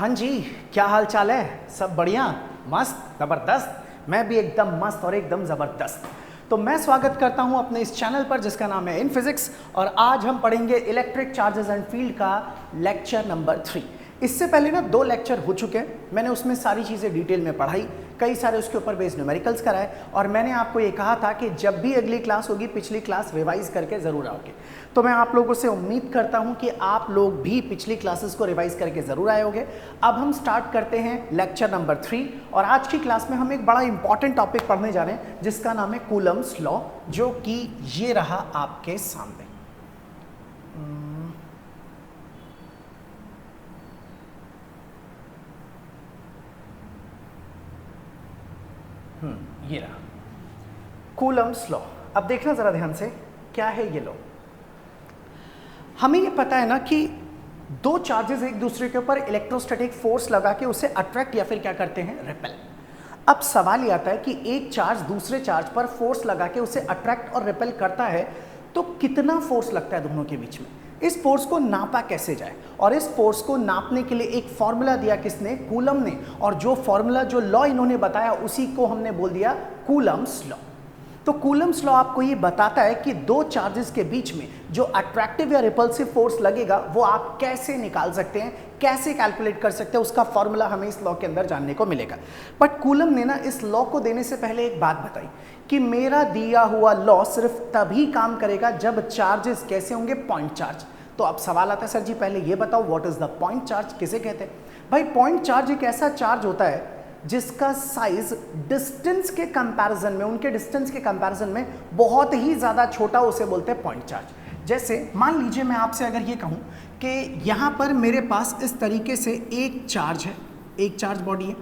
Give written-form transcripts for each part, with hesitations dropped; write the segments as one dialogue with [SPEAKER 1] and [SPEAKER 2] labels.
[SPEAKER 1] हाँ जी, क्या हाल चाल है? सब बढ़िया, मस्त, ज़बरदस्त। मैं भी एकदम मस्त और एकदम ज़बरदस्त। तो मैं स्वागत करता हूं अपने इस चैनल पर जिसका नाम है इन फिजिक्स, और आज हम पढ़ेंगे इलेक्ट्रिक चार्जेस एंड फील्ड का लेक्चर नंबर 3। इससे पहले ना 2 लेक्चर हो चुके हैं, मैंने उसमें सारी चीज़ें डिटेल में पढ़ाई, कई सारे उसके ऊपर बेस्ड न्यूमेरिकल्स कराए, और मैंने आपको ये कहा था कि जब भी अगली क्लास होगी पिछली क्लास रिवाइज करके ज़रूर आओगे। तो मैं आप लोगों से उम्मीद करता हूं कि आप लोग भी पिछली क्लासेस को रिवाइज करके ज़रूर आए होंगे। अब हम स्टार्ट करते हैं लेक्चर नंबर 3, और आज की क्लास में हम एक बड़ा इंपॉर्टेंट टॉपिक पढ़ने जा रहे हैं जिसका नाम है कूलम्स लॉ, जो कि ये रहा आपके सामने। ये रहा कूलम्स लॉ। अब देखना जरा ध्यान से, क्या है ये लॉ। हमें ये पता है ना कि दो चार्जेस एक दूसरे के ऊपर इलेक्ट्रोस्टैटिक फोर्स लगा के उसे अट्रैक्ट या फिर क्या करते हैं, रिपेल। अब सवाल ये आता है कि एक चार्ज दूसरे चार्ज पर फोर्स लगा के उसे अट्रैक्ट और रिपेल करता है, तो कितना फोर्स लगता है दोनों के बीच में। इस फोर्स को नापा कैसे जाए, और इस फोर्स को नापने के लिए एक फॉर्मूला दिया किसने, कूलम ने, और जो फॉर्मूला जो लॉ इन्होंने बताया उसी को हमने बोल दिया कूलम्स लॉ। तो कूलम्स लॉ आपको ये बताता है कि दो चार्जेस के बीच में जो अट्रैक्टिव या रिपल्सिव फोर्स लगेगा वो आप कैसे निकाल सकते हैं, कैसे कैलकुलेट कर सकते हैं, उसका फॉर्मूला हमें इस लॉ के अंदर जानने को मिलेगा। बट कूलम ने ना इस लॉ को देने से पहले एक बात बताई कि मेरा दिया हुआ लॉ सिर्फ तभी काम करेगा जब चार्जेस कैसे होंगे, पॉइंट चार्ज। तो अब सवाल आता है, सर जी पहले ये बताओ what is the point charge, किसे कहते हैं? भाई पॉइंट चार्ज एक ऐसा चार्ज होता है जिसका साइज डिस्टेंस के कंपैरिजन में, उनके डिस्टेंस के कंपैरिजन में बहुत ही ज्यादा छोटा, उसे बोलते हैं पॉइंट चार्ज। जैसे मान लीजिए मैं आपसे अगर ये कहूं कि यहां पर मेरे पास इस तरीके से एक चार्ज है, एक चार्ज बॉडी है,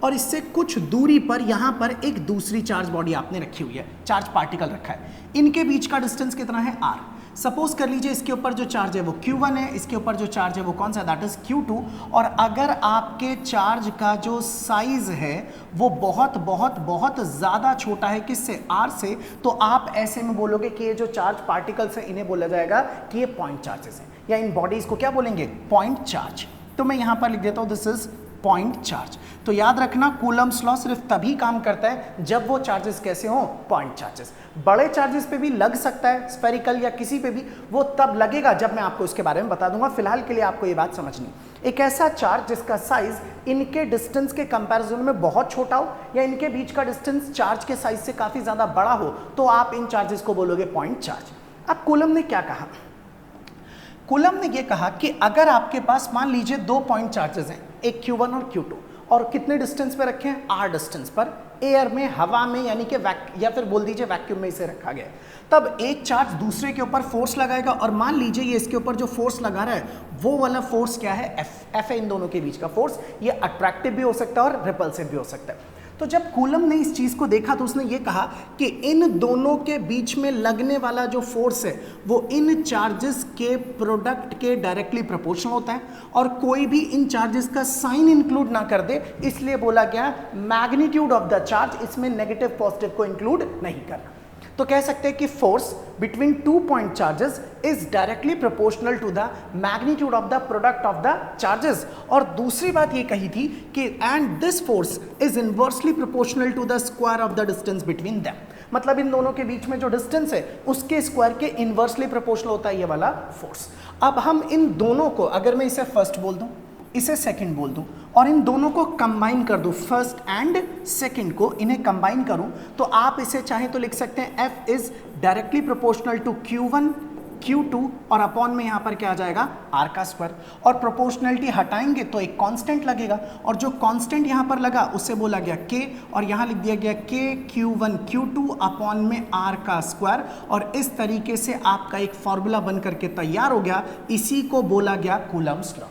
[SPEAKER 1] और इससे कुछ दूरी पर यहां पर एक दूसरी चार्ज बॉडी आपने रखी हुई है, चार्ज पार्टिकल रखा है। इनके बीच का डिस्टेंस कितना है, r। सपोज कर लीजिए इसके ऊपर जो चार्ज है वो Q1 है, इसके ऊपर जो चार्ज है वो कौन सा, दैट इज Q2। और अगर आपके चार्ज का जो साइज है वो बहुत बहुत बहुत ज़्यादा छोटा है, किससे, R से, तो आप ऐसे में बोलोगे कि ये जो चार्ज पार्टिकल्स है इन्हें बोला जाएगा कि ये पॉइंट चार्जेस हैं, या इन बॉडीज को क्या बोलेंगे, पॉइंट चार्ज। तो मैं यहाँ पर लिख देता हूँ दिस इज पॉइंट चार्ज। तो याद रखना कूलम्स लॉ सिर्फ तभी काम करता है जब वो चार्जेस कैसे हों, पॉइंट चार्जेस। बड़े चार्जेस पे भी लग सकता है, स्फेरिकल या किसी पे भी, वो तब लगेगा जब मैं आपको इसके बारे में बता दूंगा। फिलहाल के लिए आपको ये बात समझनी, एक ऐसा चार्ज जिसका साइज इनके डिस्टेंस के कंपैरिजन में बहुत छोटा हो, या इनके बीच का डिस्टेंस चार्ज के साइज से काफी ज्यादा बड़ा हो, तो आप इन चार्जेस को बोलोगे पॉइंट चार्ज। अब कूलम ने क्या कहा, कूलम ने ये कहा कि अगर आपके पास मान लीजिए दो पॉइंट चार्जेस हैं, एक Q1 और Q2, और कितने डिस्टेंस पे रखे हैं, r डिस्टेंस पर, एयर में, हवा में, यानी कि या फिर बोल दीजिए वैक्यूम में इसे रखा गया है। तब एक चार्ज दूसरे के ऊपर फोर्स लगाएगा, और मान लीजिए ये इसके ऊपर जो फोर्स लगा रहा है वो वाला फोर्स क्या है, F है इन दोनों के बीच का फोर्स। ये अट्रैक्टिव भी हो सकता है और रिपल्सिव भी हो सकता है। तो जब कूलम ने इस चीज को देखा तो उसने ये कहा कि इन दोनों के बीच में लगने वाला जो फोर्स है वो इन चार्जेस के प्रोडक्ट के डायरेक्टली प्रोपोर्शनल होता है, और कोई भी इन चार्जेस का साइन इंक्लूड ना कर दे, इसलिए बोला गया मैग्नीट्यूड ऑफ द चार्ज, इसमें नेगेटिव पॉजिटिव को इंक्लूड नहीं करना। तो कह सकते हैं कि force between two point charges is directly proportional to the magnitude of the product of the charges. और दूसरी बात ये कही थी कि and this force is inversely proportional to the square of the distance between them. मतलब इन दोनों के बीच में जो डिस्टेंस है उसके स्क्वायर के इनवर्सली प्रोपोर्शनल होता है ये वाला फोर्स। अब हम इन दोनों को, अगर मैं इसे फर्स्ट बोल दूं, इसे सेकंड बोल दूं, और इन दोनों को कंबाइन कर दूं, फर्स्ट एंड सेकंड को इन्हें कंबाइन करूं, तो आप इसे चाहें तो लिख सकते हैं F is directly proportional to Q1 Q2, और अपॉन में यहां पर क्या आ जाएगा, R का स्क्वायर। और प्रोपोर्शनलिटी हटाएंगे तो एक कांस्टेंट लगेगा, और जो कांस्टेंट यहां पर लगा उससे बोला गया K, और यहां लिख दिया गया K Q1 Q2 अपॉन में R का स्क्वायर। और इस तरीके से आपका एक फॉर्मूला बन करके तैयार हो गया, इसी को बोला गया कूलम्स लॉ।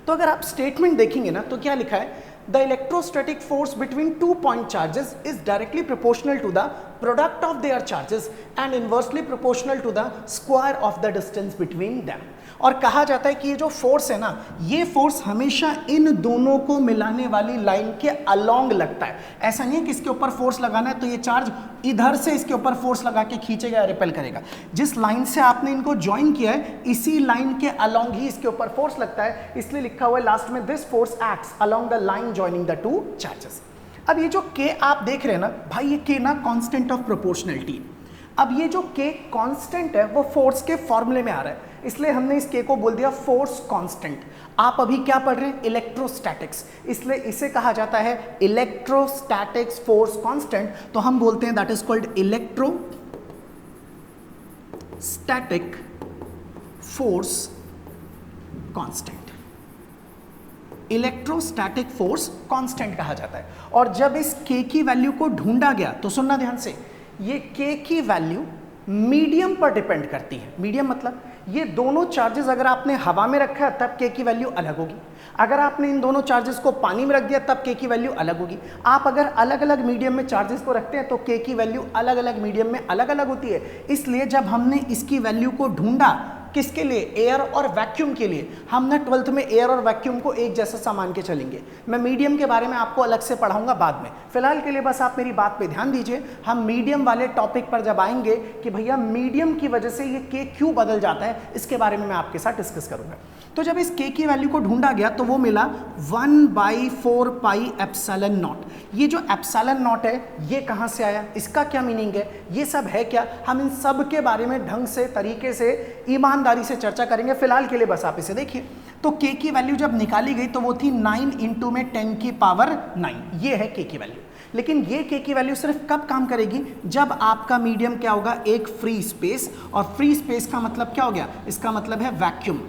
[SPEAKER 1] तो अगर आप स्टेटमेंट देखेंगे ना तो क्या लिखा है, the electrostatic force between two point charges is directly proportional to the product of their charges and inversely proportional to the square of the distance between them. और कहा जाता है कि ये जो फोर्स है ना, ये फोर्स हमेशा इन दोनों को मिलाने वाली लाइन के अलोंग लगता है। ऐसा नहीं है कि इसके ऊपर फोर्स लगाना है तो ये चार्ज इधर से इसके ऊपर फोर्स लगा के खींचेगा या रिपेल करेगा। जिस लाइन से आपने इनको ज्वाइन किया है इसी लाइन के अलोंग ही इसके ऊपर फोर्स लगता है, इसलिए लिखा हुआ है लास्ट में this force acts along the line joining the two charges. अब ये जो k आप देख रहे हैं ना भाई, ये k ना कांस्टेंट ऑफ प्रोपोर्शनैलिटी। अब ये जो k कांस्टेंट है वो फोर्स के फॉर्मूले में आ रहा है, इसलिए हमने इस k को बोल दिया फोर्स कांस्टेंट। आप अभी क्या पढ़ रहे हैं? इलेक्ट्रोस्टैटिक्स, इसलिए इसे कहा जाता है इलेक्ट्रोस्टैटिक्स फोर्स कांस्टेंट। तो हम बोलते हैं that is called electrostatic force constant. Electrostatic force constant कहा जाता है। और जब इस k की वैल्यू को ढूंढा गया तो सुनना ध्यान से, ये k की वैल्यू मीडियम पर डिपेंड करती है। मीडियम मतलब ये दोनों चार्जेस अगर आपने हवा में रखा है तब k की वैल्यू अलग होगी, अगर आपने इन दोनों चार्जेस को पानी में रख दिया तब k की वैल्यू अलग होगी। आप अगर अलग अलग मीडियम में चार्जेस को रखते हैं तो k की वैल्यू अलग अलग मीडियम में अलग अलग होती है। इसलिए जब हमने इसकी वैल्यू को ढूंढा, किसके लिए? एयर और वैक्यूम के लिए। हम ना 12th में एयर और वैक्यूम को एक जैसा सा मान के चलेंगे। मैं मीडियम के बारे में आपको अलग से पढ़ाऊंगा बाद में, फिलहाल के लिए बस आप मेरी बात पे ध्यान दीजिए। हम मीडियम वाले टॉपिक पर जब आएंगे कि भैया मीडियम की वजह से ये k क्यों बदल जाता है, इसके बारे में मैं आपके साथ डिस्कस करूंगा। तो जब इस k की वैल्यू को ढूंढा गया तो वो मिला 1/4 पाई एप्सिलॉन नॉट। ये जो एप्सिलॉन नॉट है ये कहाँ से आया, इसका क्या मीनिंग है, ये सब है क्या, हम इन सब के बारे में ढंग से तरीके से ईमानदारी से चर्चा करेंगे। फिलहाल के लिए बस आप इसे देखिए। तो k की वैल्यू जब निकाली गई तो वो थी 9 इंटू में 10 की पावर 9, ये है k की वैल्यू। लेकिन ये k की वैल्यू सिर्फ कब काम करेगी? जब आपका मीडियम क्या होगा? एक फ्री स्पेस। और फ्री स्पेस का मतलब क्या हो गया? इसका मतलब है वैक्यूम,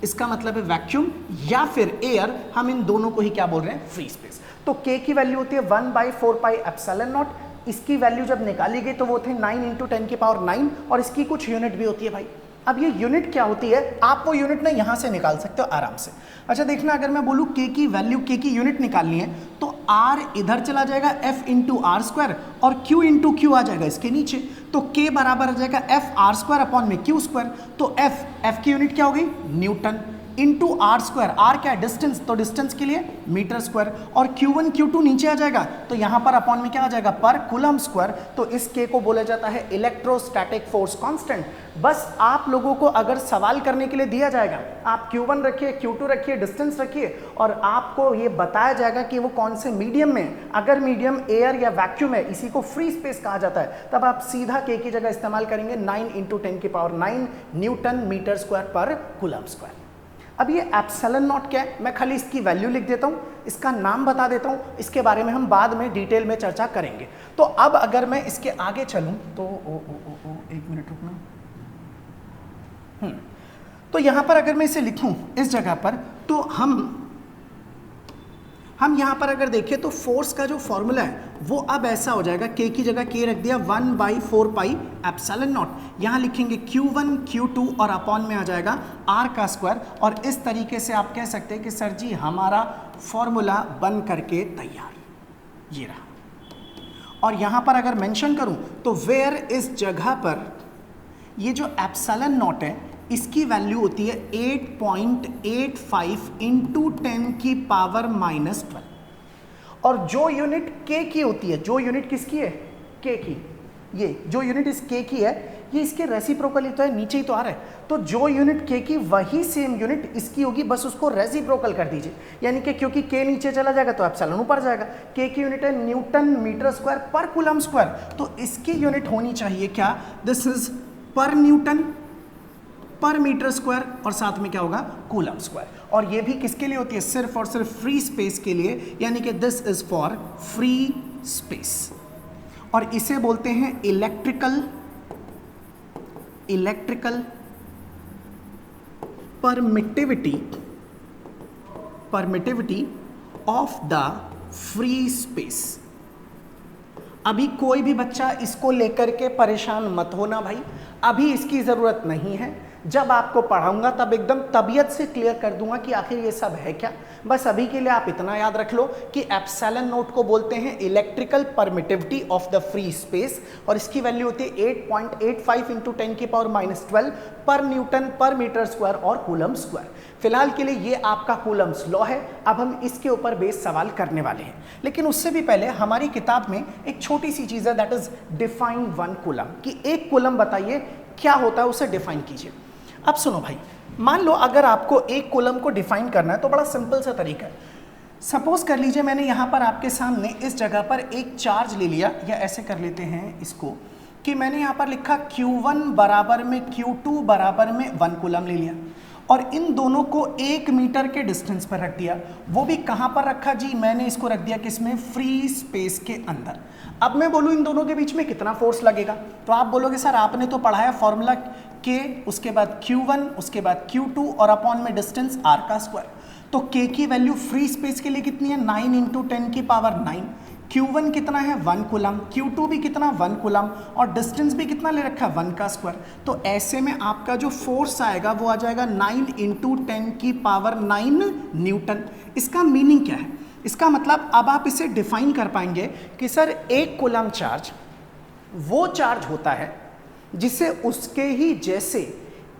[SPEAKER 1] इसका मतलब है वैक्यूम या फिर एयर। हम इन दोनों को ही क्या बोल रहे हैं? Free space. तो k की वैल्यू होती है 1/4 पाई एप्सिलॉन नॉट। इसकी वैल्यू जब निकाली गई तो वो थे 9 इंटू 10 की पावर 9, और इसकी कुछ यूनिट भी होती है भाई। अब ये यूनिट क्या होती है, आप वो यूनिट ना यहाँ से निकाल सकते हो आराम से। अच्छा देखना, अगर मैं बोलूँ k की वैल्यू, k की यूनिट निकालनी है तो r इधर चला जाएगा f इंटू आर स्क्वायर और q इंटू क्यू आ जाएगा इसके नीचे। तो k बराबर आ जाएगा f आर स्क्वायर अपॉन में q स्क्वायर। तो f की यूनिट क्या हो गई? Newton into R square. R क्या है? डिस्टेंस, तो डिस्टेंस के लिए मीटर स्क्वायर। और Q1 Q2 नीचे आ जाएगा तो यहाँ पर अपॉन में क्या आ जाएगा? पर कूलम स्क्वायर। तो इस k को बोला जाता है इलेक्ट्रोस्टैटिक फोर्स कांस्टेंट। बस आप लोगों को अगर सवाल करने के लिए दिया जाएगा, आप Q1 रखिए, Q2 रखिए, डिस्टेंस रखिए, और आपको ये बताया जाएगा कि वो कौन से मीडियम में, अगर मीडियम एयर या वैक्यूम है, इसी को फ्री स्पेस कहा जाता है, तब आप सीधा k की जगह इस्तेमाल करेंगे 9 इंटू 10 की पावर 9 न्यूटन मीटर स्क्वायर पर कूलम स्क्वायर। अब ये एप्सिलॉन नॉट क्या है, मैं खाली इसकी वैल्यू लिख देता हूँ, इसका नाम बता देता हूँ, इसके बारे में हम बाद में डिटेल में चर्चा करेंगे। तो अब अगर मैं इसके आगे चलूँ तो एक मिनट रुकना। तो यहाँ पर अगर मैं इसे लिखूँ इस जगह पर, तो हम यहाँ पर अगर देखें तो फोर्स का जो फॉर्मूला है वो अब ऐसा हो जाएगा, k की जगह k रख दिया 1/4 पाई एप्सिलॉन नॉट। यहाँ लिखेंगे Q1 Q2 और अपॉन में आ जाएगा r का स्क्वायर। और इस तरीके से आप कह सकते हैं कि सर जी हमारा फॉर्मूला बन करके तैयार, ये रहा। और यहाँ पर अगर मेंशन करूँ तो वेयर इस जगह पर ये जो एप्सिलॉन नॉट है इसकी वैल्यू होती है 8.85 इंटू 10 की पावर -12। और जो यूनिट k की होती है, जो यूनिट किसकी है? k की। ये जो यूनिट इस k की है ये इसके रेसिप्रोकल ही तो है, नीचे ही तो आ रहा है। तो जो यूनिट k की वही सेम यूनिट इसकी होगी, बस उसको रेसिप्रोकल कर दीजिए। यानी कि क्योंकि k नीचे चला जाएगा तो एप्सिलॉन ऊपर जाएगा। k की यूनिट है न्यूटन मीटर स्क्वायर पर कूलम स्क्वायर, तो इसकी यूनिट होनी चाहिए क्या? दिस इज पर न्यूटन पर मीटर स्क्वायर, और साथ में क्या होगा? Coulomb square. और ये भी किसके लिए होती है? सिर्फ और सिर्फ फ्री स्पेस के लिए, यानी कि this is for free space. और इसे बोलते हैं electrical permittivity of the free space. अभी कोई भी बच्चा इसको लेकर के परेशान मत होना भाई, अभी इसकी ज़रूरत नहीं है, जब आपको पढ़ाऊंगा तब एकदम तबीयत से क्लियर कर दूंगा कि आखिर ये सब है क्या। बस अभी के लिए आप इतना याद रख लो कि एप्सिलॉन नॉट को बोलते हैं electrical permittivity of the free space, और इसकी वैल्यू होती है 8.85 इंटू 10⁻12 पर न्यूटन पर मीटर स्क्वायर और कूलम स्क्वायर। फिलहाल के लिए ये आपका कूलम्स लॉ है, अब हम इसके ऊपर बेस सवाल करने वाले हैं। लेकिन उससे भी पहले हमारी किताब में एक छोटी सी चीज़ है, that is define one coulomb, कि एक कूलम बताइए क्या होता है, उसे डिफाइन कीजिए। अब सुनो भाई, मान लो अगर आपको एक कूलम को डिफाइन करना है तो बड़ा सिंपल सा तरीका है। सपोज कर लीजिए मैंने यहाँ पर आपके सामने इस जगह पर एक चार्ज ले लिया, या ऐसे कर लेते हैं इसको कि मैंने यहाँ पर लिखा Q1 बराबर में Q2 बराबर में 1 कूलम ले लिया, और इन दोनों को 1 मीटर के डिस्टेंस पर रख दिया। वो भी कहाँ पर रखा जी, मैंने इसको रख दिया किसमें, फ्री स्पेस के अंदर। अब मैं बोलूँ इन दोनों के बीच में कितना फोर्स लगेगा, तो आप बोलोगे सर आपने तो पढ़ाया फॉर्मूला K, उसके बाद Q1, उसके बाद Q2 और अपॉन में डिस्टेंस R का स्क्वायर। तो K की वैल्यू फ्री स्पेस के लिए कितनी है, 9 इंटू 10⁻9। Q1 कितना है 1 कूलम, Q2 भी कितना 1 कूलम, और डिस्टेंस भी कितना ले रखा है 1 का स्क्वायर। तो ऐसे में आपका जो फोर्स आएगा वो आ जाएगा 9 इंटू 10⁻9 न्यूटन। इसका मीनिंग क्या है, इसका मतलब अब आप इसे डिफाइन कर पाएंगे कि सर एक कूलम चार्ज वो चार्ज होता है जिसे उसके ही जैसे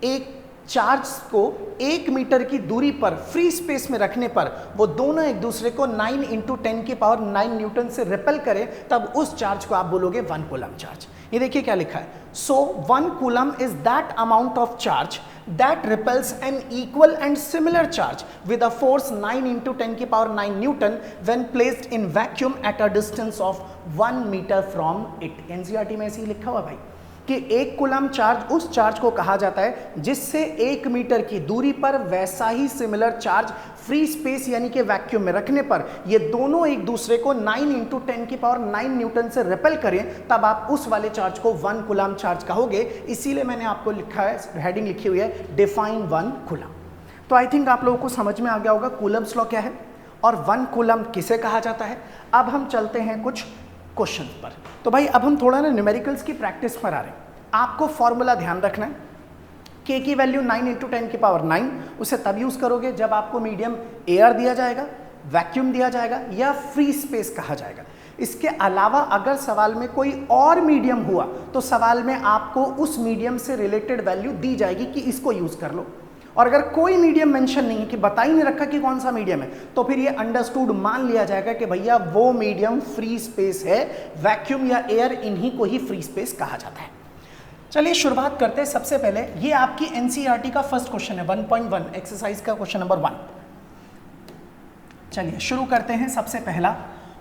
[SPEAKER 1] एक चार्ज को 1 मीटर की दूरी पर फ्री स्पेस में रखने पर वो दोनों एक दूसरे को 9 इंटू 10⁻9 न्यूटन से रिपेल करें, तब उस चार्ज को आप बोलोगे 1 कूलम चार्ज। ये देखिए क्या लिखा है, सो 1 coulomb is that amount of charge that repels an equal and similar charge with a force 9 into 10⁻9 Newton when placed in vacuum at a distance of 1 meter from it। NCERT में ऐसे ही लिखा हुआ भाई कि एक कूलम चार्ज उस charge को कहा जाता है जिससे 1 मीटर की दूरी पर वैसा ही सिमिलर चार्ज फ्री स्पेस यानी कि वैक्यूम में रखने पर ये दोनों एक दूसरे को 9 इंटू 10⁻9 न्यूटन से रिपेल करें, तब आप उस वाले चार्ज को 1 कूलम चार्ज कहोगे। इसीलिए मैंने आपको लिखा है, हेडिंग लिखी हुई है डिफाइन 1 कूलम। तो आई थिंक आप लोगों को समझ में आ गया होगा कूलम्स लॉ क्या है और 1 कूलम किसे कहा जाता है। अब हम चलते हैं कुछ क्वेश्चन पर। तो भाई अब हम थोड़ा ना न्यूमेरिकल्स की प्रैक्टिस पर आ रहे हैं। आपको फॉर्मूला ध्यान रखना है, K की वैल्यू 9 इंटू 10⁻9, उसे तब यूज करोगे जब आपको मीडियम एयर दिया जाएगा, वैक्यूम दिया जाएगा या फ्री स्पेस कहा जाएगा। इसके अलावा अगर सवाल में कोई और मीडियम हुआ तो सवाल में आपको उस मीडियम से रिलेटेड वैल्यू दी जाएगी कि इसको यूज कर लो। और अगर कोई मीडियम मेंशन नहीं है, कि बता ही नहीं रखा कि कौन सा मीडियम है, तो फिर ये अंडरस्टूड मान लिया जाएगा कि भैया वो मीडियम फ्री स्पेस है, वैक्यूम या एयर इन्हीं को ही फ्री स्पेस कहा जाता है। चलिए शुरुआत करते हैं। सबसे पहले ये आपकी एनसीईआरटी का फर्स्ट क्वेश्चन है 1.1 एक्सरसाइज का क्वेश्चन नंबर 1। चलिए शुरू करते हैं। सबसे पहला,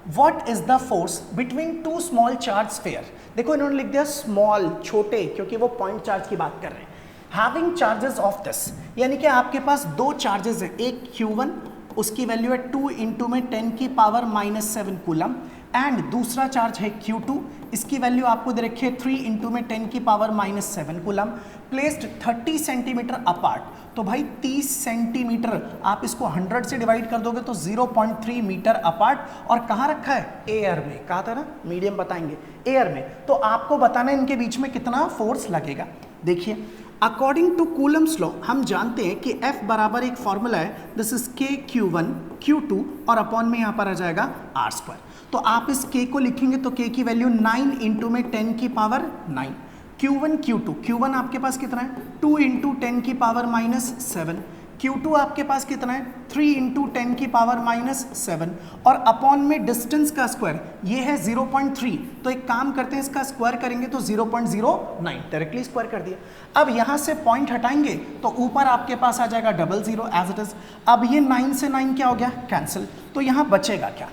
[SPEAKER 1] what is the force between to small charge sphere. देखो इन्होंने लिख दिया स्मॉल, छोटे, क्योंकि वो पॉइंट चार्ज की बात कर रहे हैं। हैविंग चार्जेस ऑफ दिस, यानी कि आपके पास दो चार्जेस है, एक Q1 उसकी वैल्यू है 2 इंटू में 10⁻⁷ कूलम, एंड दूसरा चार्ज है Q2, इसकी वैल्यू आपको दे रखी है 3 इंटू में 10⁻⁷ कूलम, प्लेस्ड 30 सेंटीमीटर अपार्ट। तो भाई 30 सेंटीमीटर आप इसको 100 से डिवाइड कर दोगे तो 0.3 मीटर अपार्ट, और कहाँ रखा है, एयर में। कहा था ना मीडियम बताएंगे, एयर में। तो आपको बताना है इनके बीच में कितना फोर्स लगेगा। देखिए अकॉर्डिंग टू कूलम्स लॉ हम जानते हैं कि F बराबर एक फॉर्मूला है, this is K Q1 Q2 और अपॉन में यहाँ पर आ जाएगा R²। तो आप इस K को लिखेंगे तो K की वैल्यू 9 इंटू में 10⁻9, Q1 Q2, Q1 आपके पास कितना है 2 इंटू 10⁻⁷, Q2 आपके पास कितना है 3 इंटू 10⁻⁷, और अपॉन में डिस्टेंस का स्क्वायर ये है 0.3। तो एक काम करते हैं, इसका स्क्वायर करेंगे तो 0.09, डायरेक्टली स्क्वायर कर दिया। अब यहाँ से पॉइंट हटाएंगे तो ऊपर आपके पास आ जाएगा 00 एज इट इज। अब ये 9 से 9 क्या हो गया, कैंसिल। तो यहाँ बचेगा क्या,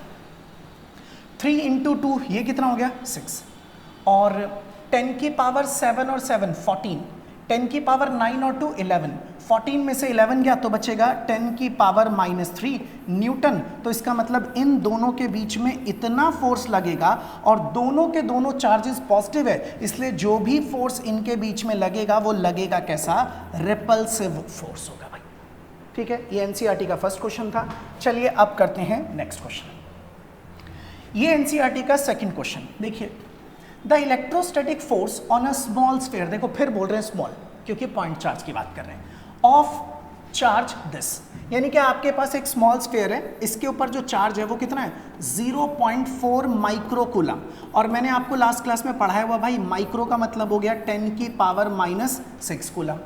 [SPEAKER 1] 3 इंटू 2 ये कितना हो गया 6, और 10⁻7 और 7 14, 10⁻9 और 2 11, 14 में से 11 गया तो बचेगा 10⁻⁻3 न्यूटन। तो इसका मतलब इन दोनों के बीच में इतना फोर्स लगेगा, और दोनों के दोनों चार्जेस पॉजिटिव है, इसलिए जो भी फोर्स इनके बीच में लगेगा वो लगेगा कैसा, रिपल्सिव फोर्स होगा भाई। ठीक है, ये एनसीईआरटी का फर्स्ट क्वेश्चन था। चलिए अब करते हैं नेक्स्ट क्वेश्चन। ये एनसीईआरटी का सेकंड क्वेश्चन। देखिए the electrostatic force on a small sphere, देखो फिर बोल रहे हैं स्मॉल क्योंकि पॉइंट चार्ज की बात कर रहे हैं, ऑफ चार्ज दिस, यानी कि आपके पास एक स्मॉल स्फीयर है, इसके ऊपर जो चार्ज है वो कितना है 0.4 माइक्रोकूलम, और मैंने आपको लास्ट क्लास में पढ़ाया हुआ भाई माइक्रो का मतलब हो गया 10 की power -6 coulomb.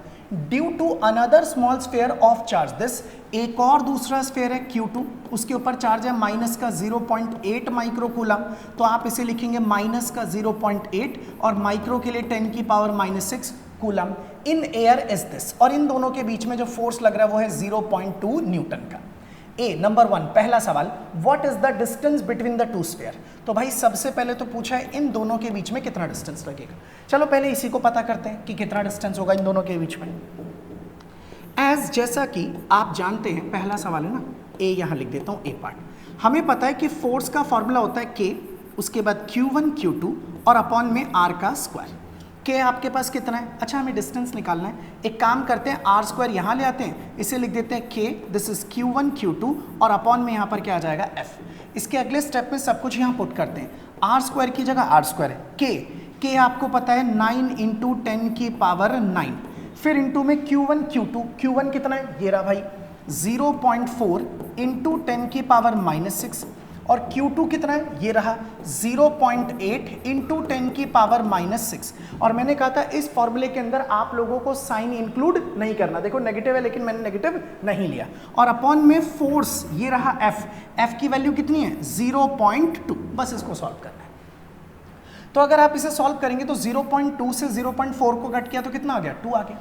[SPEAKER 1] Due to another small sphere of charge this, एक और दूसरा स्फीयर है Q2, उसके ऊपर चार्ज है माइनस का 0.8 माइक्रोकूलम, तो आप इसे लिखेंगे माइनस का 0.8 और माइक्रो के लिए 10 की power -6 coulomb in air is this, और इन दोनों के बीच में जो फोर्स लग रहा है वो है 0.2 न्यूटन का। ए नंबर 1 पहला सवाल, what is the distance between the two sphere, तो भाई सबसे पहले तो पूछा है इन दोनों के बीच में कितना डिस्टेंस लगेगा, चलो पहले इसी को पता करते हैं कि कितना डिस्टेंस होगा इन दोनों के बीच में। एज जैसा कि आप जानते हैं पहला सवाल है ना, ए यहां लिख देता हूं ए पार्ट, हमें पता है कि फोर्स का फॉर्मूला होता है के, उसके बाद Q1 Q2 और अपॉन में R का स्क्वायर। के आपके पास कितना है, अच्छा हमें डिस्टेंस निकालना है, एक काम करते हैं R स्क्वायर यहाँ ले आते हैं, इसे लिख देते हैं के, दिस इज Q1 Q2 और अपॉन में यहाँ पर क्या आ जाएगा F। इसके अगले स्टेप में सब कुछ यहाँ पुट करते हैं, R स्क्वायर की जगह R स्क्वायर है, के आपको पता है 9 इंटू 10 की पावर 9, फिर इंटू में Q1 Q2, Q1 कितना है ये रहा भाई 0.4 इंटू 10 की पावर -6 और Q2 कितना है ये रहा 0.8 इंटू 10 की पावर -6, और मैंने कहा था इस फॉर्मूले के अंदर आप लोगों को साइन इंक्लूड नहीं करना, देखो नेगेटिव है लेकिन मैंने नेगेटिव नहीं लिया, और अपॉन में फोर्स ये रहा F की वैल्यू कितनी है 0.2, बस इसको सॉल्व करना है। तो अगर आप इसे सॉल्व करेंगे तो 0.2 से 0.4 को कट किया तो कितना आ गया 2 आ गया।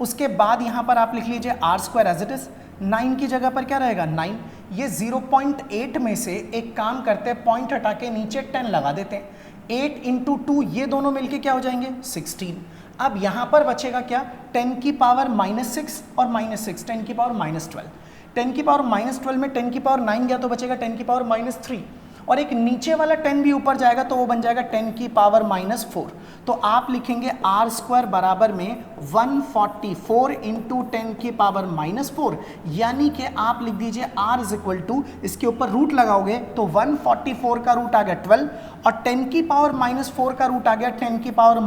[SPEAKER 1] उसके बाद यहाँ पर आप लिख लीजिए R square as it is, 9 की जगह पर क्या रहेगा 9, ये 0.8 में से एक काम करते हैं पॉइंट हटा के नीचे 10 लगा देते हैं, 8 इंटू 2 ये दोनों मिलके क्या हो जाएंगे 16। अब यहाँ पर बचेगा क्या 10 की पावर -6 और -6 10 की पावर -12, 10 की पावर -12 में 10 की पावर 9 गया तो बचेगा 10 की पावर -3, और एक नीचे वाला 10 भी ऊपर जाएगा तो वो बन जाएगा 10 की पावर -4, तो आप लिखेंगे R स्क्वायर बराबर में 144 इंटू 10 की पावर -4, यानी कि आप लिख दीजिए R इज इक्वल टू, इसके ऊपर रूट लगाओगे तो 144 का रूट आ गया 12 और 10 की पावर -4 का रूट आ गया 10 की पावर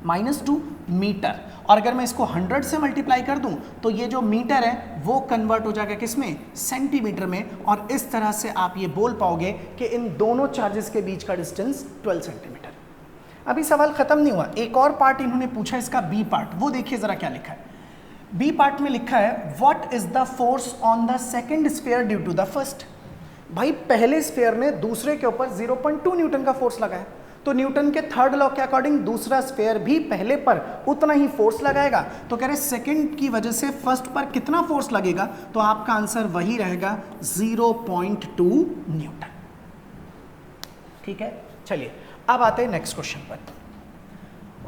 [SPEAKER 1] -2 मीटर, और अगर मैं इसको 100 से मल्टीप्लाई कर दूं तो ये जो मीटर है वो कन्वर्ट हो जाएगा किसमें सेंटीमीटर में, और इस तरह से आप ये बोल पाओगे कि इन दोनों चार्जेस के बीच का डिस्टेंस 12 सेंटीमीटर। अभी सवाल खत्म नहीं हुआ, एक और पार्ट इन्होंने पूछा इसका बी पार्ट, वो देखिए जरा क्या लिखा है। बी पार्ट में लिखा है what is the force on the second sphere due to the first, भाई पहले स्फीयर ने दूसरे के ऊपर 0.2 न्यूटन का फोर्स लगाया, तो न्यूटन के थर्ड लॉ के अकॉर्डिंग दूसरा स्फीयर भी पहले पर उतना ही फोर्स लगाएगा, तो कह रहे सेकंड की वजह से फर्स्ट पर कितना फोर्स लगेगा, तो आपका आंसर वही रहेगा 0.2 न्यूटन। ठीक है, चलिए अब आते हैं नेक्स्ट क्वेश्चन पर।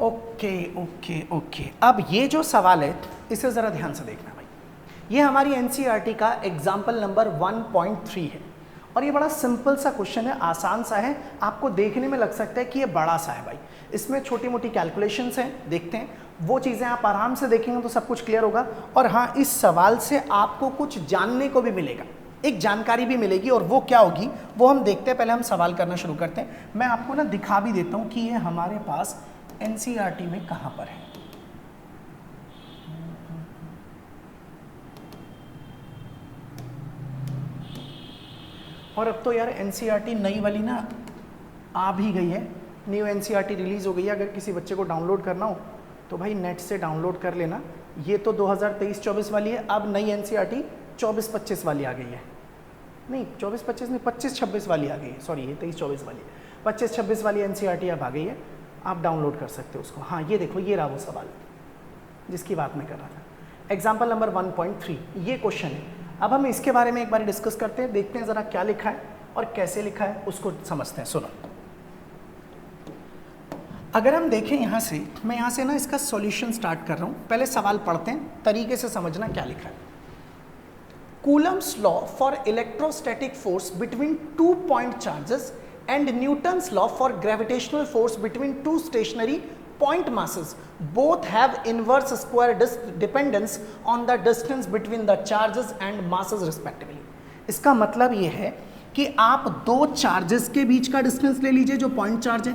[SPEAKER 1] ओके, अब ये जो सवाल है इसे जरा ध्यान से देखना भाई, ये हमारी एनसीईआरटी का एग्जाम्पल नंबर 1.3 है, और ये बड़ा सिंपल सा क्वेश्चन है, आसान सा है, आपको देखने में लग सकता है कि ये बड़ा सा है भाई, इसमें छोटी मोटी कैलकुलेशंस हैं, देखते हैं वो चीज़ें आप आराम से देखेंगे तो सब कुछ क्लियर होगा। और हाँ, इस सवाल से आपको कुछ जानने को भी मिलेगा, एक जानकारी भी मिलेगी, और वो क्या होगी वो हम देखते हैं। पहले हम सवाल करना शुरू करते हैं, मैं आपको ना दिखा भी देता हूँ कि ये हमारे पास एनसीईआरटी में कहाँ पर है। और अब तो यार एनसीईआरटी नई वाली ना आ भी गई है, न्यू एनसीईआरटी रिलीज़ हो गई है, अगर किसी बच्चे को डाउनलोड करना हो तो भाई नेट से डाउनलोड कर लेना। ये तो 2023-24 वाली है, अब नई एनसीईआरटी 24-25 वाली आ गई है, नहीं 24-25 नहीं 25-26 वाली आ गई है, सॉरी ये 23-24 वाली है, 25-26 वाली एनसीईआरटी अब आ गई है, आप डाउनलोड कर सकते हो उसको। हाँ ये देखो, ये रहा वो सवाल जिसकी बात मैं कर रहा था, एग्जाम्पल नंबर 1.3 ये क्वेश्चन है। अब हम इसके बारे में एक बार डिस्कस करते हैं, देखते हैं ज़रा क्या लिखा है और कैसे लिखा है उसको समझते हैं। सुनो, अगर हम देखें यहाँ से, मैं यहाँ से ना इसका सॉल्यूशन स्टार्ट कर रहा हूँ, पहले सवाल पढ़ते हैं, तरीके से समझना क्या लिखा है। Coulomb's law for electrostatic force between 2 point charges and Newton's law for gravitational force between 2 stationary point masses both have inverse square dependence on the distance between the charges and masses respectively। इसका मतलब ये है कि आप दो charges के बीच का distance ले लीजिए जो पॉइंट चार्ज है,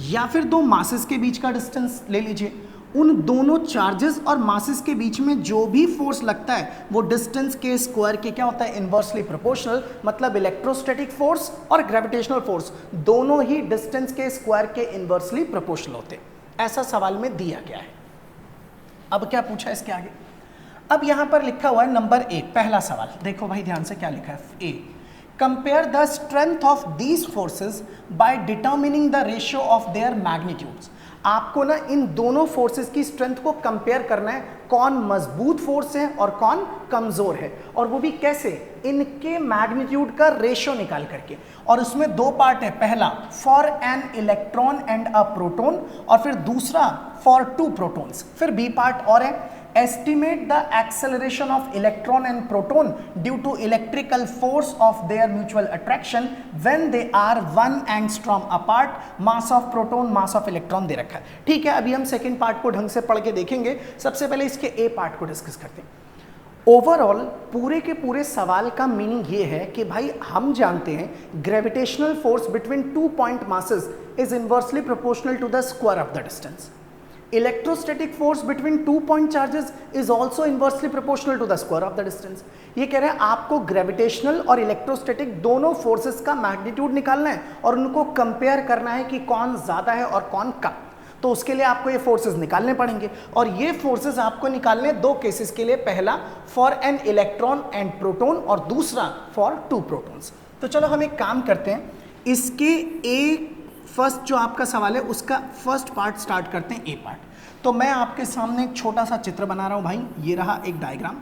[SPEAKER 1] या फिर दो मासेस के बीच का डिस्टेंस ले लीजिए, उन दोनों चार्जेस और मासेस के बीच में जो भी फोर्स लगता है वो डिस्टेंस के स्क्वायर के क्या होता है, इनवर्सली प्रोपोर्शनल। मतलब इलेक्ट्रोस्टैटिक फोर्स और ग्रेविटेशनल फोर्स दोनों ही डिस्टेंस के स्क्वायर के इनवर्सली प्रोपोर्शनल होते हैं। ऐसा सवाल में दिया गया है। अब क्या पूछा इसके आगे, अब यहां पर लिखा हुआ है नंबर ए, पहला सवाल देखो भाई ध्यान से क्या लिखा है। A, compare the strength of these forces by determining the ratio of their magnitudes. आपको ना इन दोनों फोर्सेस की स्ट्रेंथ को कंपेयर करना है, कौन मजबूत फोर्स है और कौन कमजोर है, और वो भी कैसे, इनके मैग्नीट्यूड का रेशियो निकाल करके। और उसमें दो पार्ट है, पहला for an electron and a proton, और फिर दूसरा फॉर टू प्रोटॉन्स। फिर बी पार्ट और है, estimate the acceleration of electron and proton due to electrical force of their mutual attraction when they are 1 angstrom apart, mass of proton mass of electron दे रखा है। ठीक है, अभी हम second part को ढंग से पढ़ के देखेंगे। सबसे पहले इसके ए पार्ट को डिस्कस करते हैं। ओवरऑल पूरे के पूरे सवाल का मीनिंग ये है कि भाई हम जानते हैं gravitational force between two point masses is inversely proportional to the square of the distance. Electrostatic force between two point charges is also inversely proportional to the square of the distance. ये कह रहे हैं आपको gravitational और electrostatic दोनों forces का magnitude निकालना है और उनको कंपेयर करना है कि कौन ज्यादा है और कौन कम। तो उसके लिए आपको ये फोर्सेस निकालने पड़ेंगे, और ये फोर्सेस आपको निकालने दो केसेस के लिए, पहला for an electron and proton और दूसरा फॉर टू प्रोटॉन्स। तो चलो हम एक काम करते हैं, इसके एक फर्स्ट जो आपका सवाल है उसका फर्स्ट पार्ट स्टार्ट करते हैं, ए पार्ट। तो मैं आपके सामने एक छोटा सा चित्र बना रहा हूं भाई, ये रहा एक डायग्राम।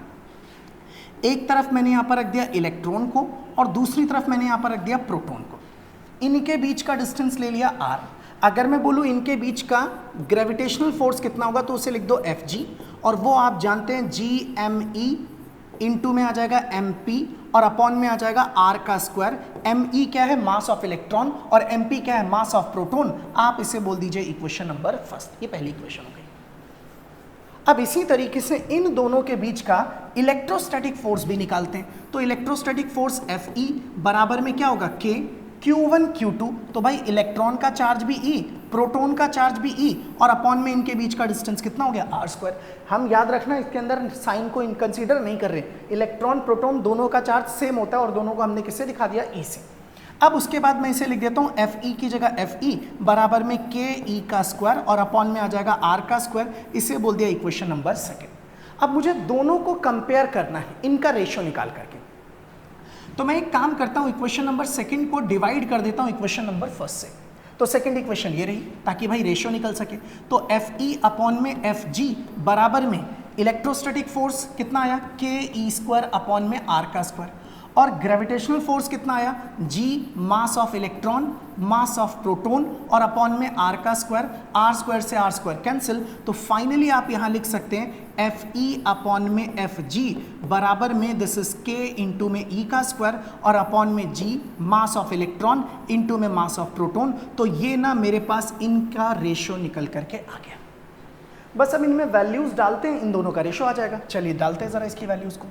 [SPEAKER 1] एक तरफ मैंने यहां पर रख दिया इलेक्ट्रॉन को और दूसरी तरफ मैंने यहां पर रख दिया प्रोटॉन को। इनके बीच का डिस्टेंस ले लिया r। अगर मैं बोलूं इनके बीच का ग्रेविटेशनल फोर्स कितना होगा तो उसे लिख दो Fg, और वो आप जानते हैं Gme इनटू में आ जाएगा mp और अपॉन में आ जाएगा r का स्क्वायर। me क्या है, मास ऑफ इलेक्ट्रॉन, और mp क्या है, मास ऑफ प्रोटॉन। आप इसे बोल दीजिए इक्वेशन नंबर फर्स्ट। ये पहली इक्वेशन हो गई। अब इसी तरीके से इन दोनों के बीच का इलेक्ट्रोस्टैटिक फोर्स भी निकालते हैं। तो इलेक्ट्रोस्टैटिक फोर्स Fe बराबर में क्या होगा, k Q1 Q2। तो भाई इलेक्ट्रॉन का चार्ज भी E, प्रोटॉन का चार्ज भी E, और अपॉन में इनके बीच का डिस्टेंस कितना हो गया, r स्क्वायर। हम याद रखना इसके अंदर साइन को कंसीडर नहीं कर रहे, इलेक्ट्रॉन प्रोटॉन दोनों का चार्ज सेम होता है और दोनों को हमने किससे दिखा दिया, E से। अब उसके बाद मैं इसे लिख देता हूँ Fe की जगह Fe बराबर में ke का स्क्वायर और अपॉन में आ जाएगा r का स्क्वायर। इसे बोल दिया इक्वेशन नंबर सेकेंड। अब मुझे दोनों को कंपेयर करना है, इनका रेशियो निकाल करके। तो मैं एक काम करता हूं, इक्वेशन नंबर सेकंड को डिवाइड कर देता हूं इक्वेशन नंबर फर्स्ट से। तो सेकंड इक्वेशन ये रही, ताकि भाई रेशियो निकल सके। तो Fe अपॉन में Fg बराबर में इलेक्ट्रोस्टैटिक फोर्स कितना आया, ke स्क्वायर अपॉन में r का स्क्वायर, और ग्रेविटेशनल फोर्स कितना आया, G mass of electron mass of proton और अपॉन में r का स्क्वायर, r स्क्वायर से r स्क्वायर कैंसिल। तो फाइनली आप यहां लिख सकते हैं Fe अपॉन में Fg बराबर में दिस इज k इंटू में E का स्क्वायर और अपॉन में G mass of electron into में मास ऑफ प्रोटॉन। तो ये ना मेरे पास इनका रेशियो निकल करके आ गया। बस अब इनमें वैल्यूज डालते हैं, इन दोनों का रेशियो आ जाएगा। चलिए डालते हैं जरा इसकी वैल्यूज को।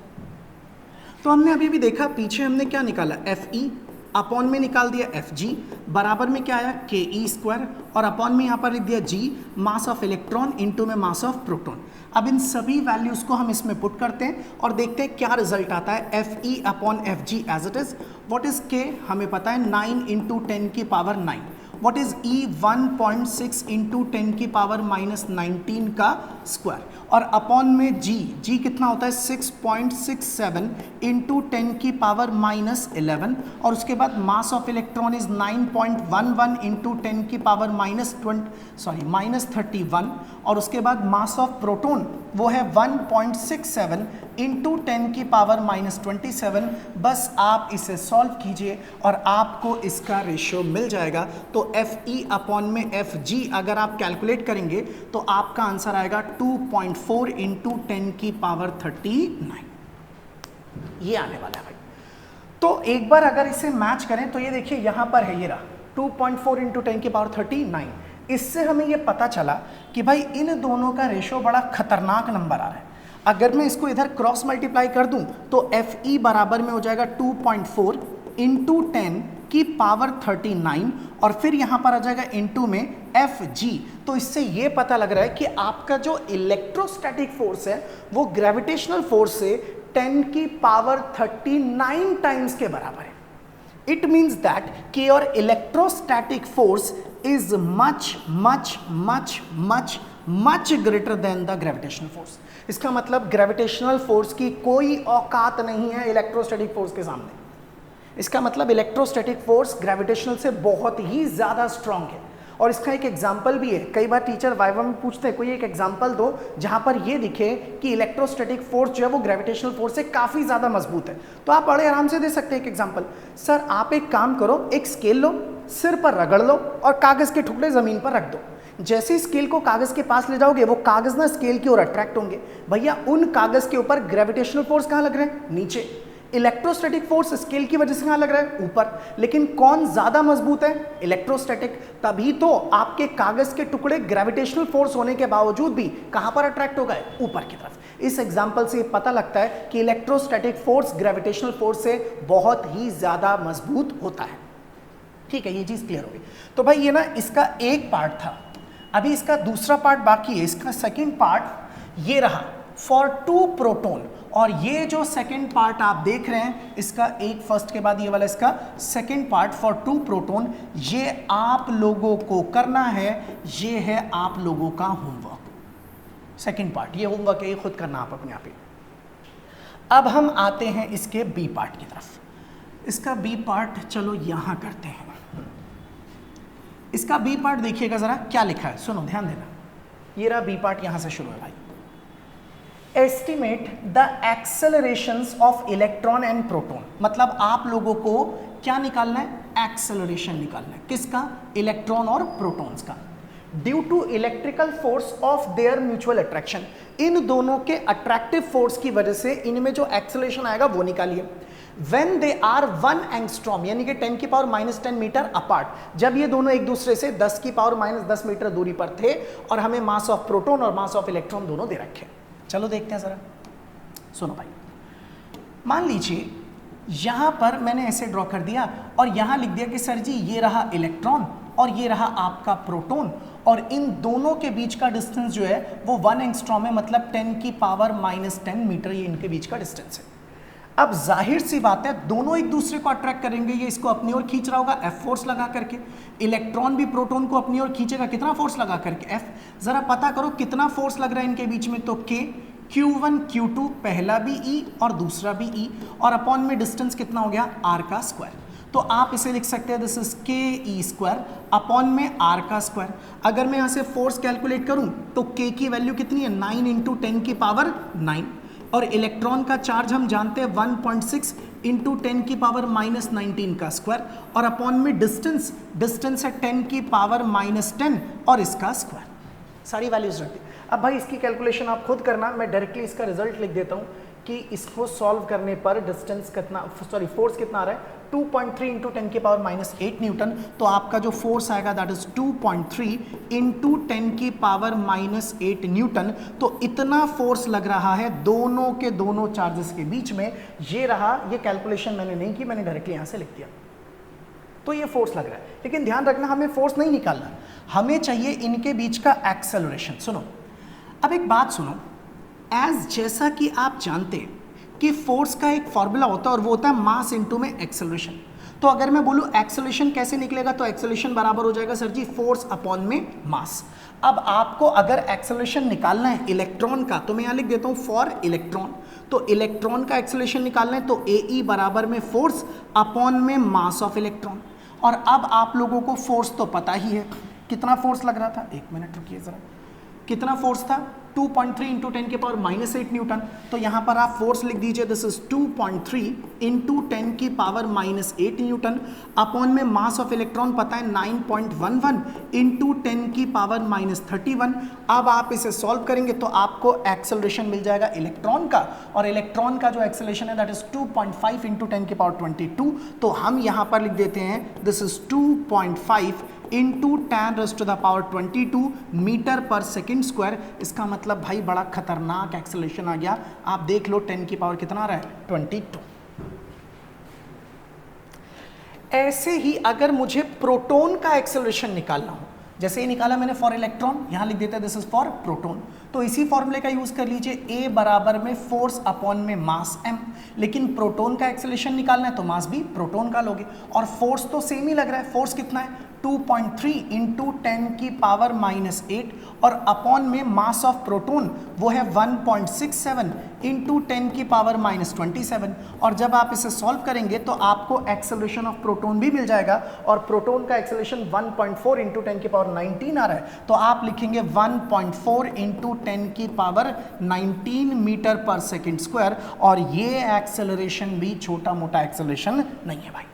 [SPEAKER 1] तो हमने अभी भी देखा, पीछे हमने क्या निकाला, Fe अपॉन में निकाल दिया Fg बराबर में क्या आया, ke स्क्वायर, और अपॉन में यहाँ पर लिख दिया G mass of electron into में मास ऑफ प्रोटॉन। अब इन सभी वैल्यूज को हम इसमें पुट करते हैं और देखते हैं क्या रिजल्ट आता है। Fe upon Fg as it is, what is k हमें पता है 9 इंटू 10 की power 9, what is E 1.6 into 10 की पावर माइनस 19 का स्क्वायर, और अपॉन में G कितना होता है 6.67 इंटू 10 की पावर माइनस 11, और उसके बाद मास ऑफ इलेक्ट्रॉन इज 9.11 इंटू 10 की पावर माइनस 31, और उसके बाद मास ऑफ प्रोटॉन वो है 1.67 इंटू 10 की पावर माइनस 27। बस आप इसे सॉल्व कीजिए और आपको इसका रेशियो मिल जाएगा। तो Fe अपॉन में Fg अगर आप कैलकुलेट करेंगे तो आपका आंसर आएगा 2.4 इंटू 10 की पावर 39, ये आने वाला है भाई। तो एक बार अगर इसे मैच करें तो ये देखिए यहाँ पर है, ये रहा 2.4 इंटू 10 की पावर 39। इससे हमें ये पता चला कि भाई इन दोनों का रेशियो बड़ा खतरनाक नंबर आ रहा है। अगर मैं इसको इधर क्रॉस मल्टीप्लाई कर दूं तो Fe बराबर में हो जाएगा 2.4 इंटू 10 की पावर 39 और फिर यहां पर आ जाएगा इंटू में एफ जी। तो इससे ये पता लग रहा है कि आपका जो इलेक्ट्रोस्टैटिक फोर्स है वो ग्रेविटेशनल फोर्स से 10 की पावर 39 टाइम्स के बराबर है। It means that कि your electrostatic force is much greater than the gravitational force। इसका मतलब ग्रेविटेशनल फोर्स की कोई औकात नहीं है इलेक्ट्रोस्टैटिक फोर्स के सामने। इसका मतलब इलेक्ट्रोस्टैटिक फोर्स ग्रेविटेशनल से बहुत ही ज्यादा स्ट्रांग है। और इसका एक एग्जाम्पल भी है, कई बार टीचर वाइवा में पूछते हैं कोई एक एग्जाम्पल दो जहां पर ये दिखे कि इलेक्ट्रोस्टैटिक फोर्स जो है वो ग्रेविटेशनल फोर्स से काफी ज्यादा मजबूत है। तो आप बड़े आराम से दे सकते हैं एक एग्जाम्पल। सर आप एक काम करो, एक स्केल लो, सिर पर रगड़ लो और कागज के टुकड़े जमीन पर रख दो। जैसे ही स्केल को कागज के पास ले जाओगे वो कागज ना स्केल की ओर अट्रैक्ट होंगे। भैया उन कागज के ऊपर ग्रेविटेशनल फोर्स कहां लग रहे हैं? नीचे। इलेक्ट्रोस्टैटिक फोर्स स्केल की वजह से कहां लग रहा है? ऊपर। लेकिन कौन ज्यादा मजबूत है? इलेक्ट्रोस्टैटिक। तभी तो आपके कागज के टुकड़े ग्रेविटेशनल फोर्स होने के बावजूद भी कहां पर अट्रैक्ट हो गए? ऊपर की तरफ। इस एग्जांपल से पता लगता है कि इलेक्ट्रोस्टैटिक फोर्स ग्रेविटेशनल फोर्स से बहुत ही ज्यादा मजबूत होता है। ठीक है, ये चीज क्लियर होगी। तो भाई ये ना इसका एक पार्ट था, अभी इसका दूसरा पार्ट बाकी है। इसका सेकेंड पार्ट ये रहा, फॉर 2 प्रोटॉन। और ये जो सेकेंड पार्ट आप देख रहे हैं इसका एक फर्स्ट के बाद ये वाला इसका सेकेंड पार्ट फॉर 2 प्रोटॉन, ये आप लोगों को करना है। ये है आप लोगों का होमवर्क। सेकेंड पार्ट ये होमवर्क है, ये खुद करना आप अपने आप ही। अब हम आते हैं इसके बी पार्ट की तरफ। इसका बी पार्ट चलो यहां करते हैं। इसका बी पार्ट देखिएगा जरा क्या लिखा है, सुनो ध्यान देना। ये रहा बी पार्ट, यहां से शुरू है भाई। Estimate the accelerations of electron and proton. मतलब आप लोगों को क्या निकालना है? एक्सेलरेशन निकालना है। किसका? इलेक्ट्रॉन और प्रोटॉन्स का। Due to electrical force of their mutual attraction. इन दोनों के अट्रैक्टिव फोर्स की वजह से इनमें जो एक्सेलरेशन आएगा वो निकालिए। When they are 1 एंगस्ट्रॉम यानी कि 10 की पावर -10 मीटर अपार्ट, जब ये दोनों एक दूसरे से 10 की पावर -10 मीटर दूरी पर थे और हमें मास ऑफ प्रोटॉन और मास ऑफ इलेक्ट्रॉन दोनों दे रखे। चलो देखते हैं जरा, सुनो भाई। मान लीजिए यहां पर मैंने ऐसे ड्रॉ कर दिया और यहां लिख दिया कि सर जी ये रहा इलेक्ट्रॉन और ये रहा आपका प्रोटॉन, और इन दोनों के बीच का डिस्टेंस जो है वो 1 एंगस्ट्रॉम है, मतलब 10 की पावर -10 मीटर ये इनके बीच का डिस्टेंस है। अब जाहिर सी बात है दोनों एक दूसरे को अट्रैक्ट करेंगे, ये इसको अपनी ओर खींच रहा होगा एफ फोर्स लगा करके, इलेक्ट्रॉन भी प्रोटॉन को अपनी ओर खींचेगा, कितना फोर्स लगा करके? एफ। जरा पता करो कितना फोर्स लग रहा है इनके बीच में, तो के, Q1 Q2 पहला भी E और दूसरा भी E, और अपॉन में डिस्टेंस कितना हो गया? R का स्क्वायर। तो आप इसे लिख सकते हैं this is KE square upon में R का स्क्वायर। अगर मैं यहाँ से फोर्स कैलकुलेट करूं तो K की वैल्यू कितनी है? 9 इंटू 10 की पावर 9, और इलेक्ट्रॉन का चार्ज हम जानते हैं 1.6 इंटू 10 की पावर -19 का स्क्वायर, और अपॉन में डिस्टेंस है 10 की पावर -10 और इसका स्क्वायर। सारी वैल्यूज रखती। अब भाई इसकी कैलकुलेशन आप खुद करना, मैं डायरेक्टली इसका रिजल्ट लिख देता हूँ कि इसको सॉल्व करने पर डिस्टेंस कितना, सॉरी फोर्स कितना आ रहा है? 2.3 इंटू 10 की पावर -8 न्यूटन। तो आपका जो फोर्स आएगा दैट इज 2.3 इंटू 10 की पावर -8 न्यूटन। तो इतना फोर्स लग रहा है दोनों के दोनों चार्जेस के बीच में। ये रहा, ये कैलकुलेशन मैंने नहीं की, मैंने डायरेक्टली यहाँ से लिख दिया। तो ये फोर्स लग रहा है, लेकिन ध्यान रखना हमें फोर्स नहीं निकालना, हमें चाहिए इनके बीच का एक्सेलरेशन। सुनो अब एक बात सुनो, एज जैसा कि आप जानते हैं कि फोर्स का एक फॉर्मूला होता है और वो होता है मास इनटू में एक्सेलरेशन। तो अगर मैं बोलूं एक्सेलरेशन कैसे निकलेगा, तो एक्सेलरेशन बराबर हो जाएगा सर जी फोर्स अपॉन में मास। अब आपको अगर एक्सेलरेशन निकालना है इलेक्ट्रॉन का, तो मैं यहां लिख देता हूं फॉर इलेक्ट्रॉन। तो इलेक्ट्रॉन का एक्सेलरेशन निकालना है तो AE बराबर में फोर्स अपॉन में मास ऑफ इलेक्ट्रॉन। और अब आप लोगों को फोर्स तो पता ही है, कितना फोर्स लग रहा था? एक मिनट रुकिए जरा, कितना फोर्स था? 2.3 इंटू 10 के पावर -8 न्यूटन। तो यहां पर आप फोर्स लिख दीजिए दिस इज 2.3 इंटू 10 की पावर -8 न्यूटन अपॉन में मास ऑफ इलेक्ट्रॉन पता है 9.11 इंटू 10 की पावर -31। अब आप इसे सॉल्व करेंगे तो आपको एक्सेलरेशन मिल जाएगा इलेक्ट्रॉन का, और इलेक्ट्रॉन का जो एक्सेलरेशन है दैट इज 2.5 इंटू 10 की पावर 22। तो हम यहां पर लिख देते हैं दिस इज 2.5 इंटू 10⁻²² मीटर पर सेकेंड स्क्वायर। इसका मतलब भाई बड़ा खतरनाक एक्सेलरेशन आ गया। आप देख लो 10 की पावर कितना आ रहा है? 22। ऐसे ही अगर मुझे प्रोटॉन का एक्सेलरेशन निकालना हो, जैसे ये निकाला मैंने फॉर इलेक्ट्रॉन, यहां लिख देते हैं दिस इज फॉर प्रोटॉन, तो इसी फॉर्मूले का यूज कर लीजिए, ए बराबर में फोर्स अपॉन में मास m। लेकिन प्रोटॉन का एक्सेलरेशन निकालना है तो मास भी प्रोटॉन का लोगे, और फोर्स तो सेम ही लग रहा है, फोर्स कितना है 2.3 इंटू 10 की पावर -8, और अपॉन में मास ऑफ प्रोटॉन वो है 1.67 इंटू 10 की पावर -27, और जब आप इसे सॉल्व करेंगे तो आपको एक्सेलरेशन ऑफ प्रोटॉन भी मिल जाएगा, और प्रोटॉन का एक्सेलरेशन 1.4 इंटू 10 की पावर 19 आ रहा है, तो आप लिखेंगे 1.4 इंटू 10 की पावर 19 मीटर पर सेकेंड स्क्वायर, और ये एक्सेलरेशन भी छोटा मोटा एक्सेलरेशन नहीं है भाई।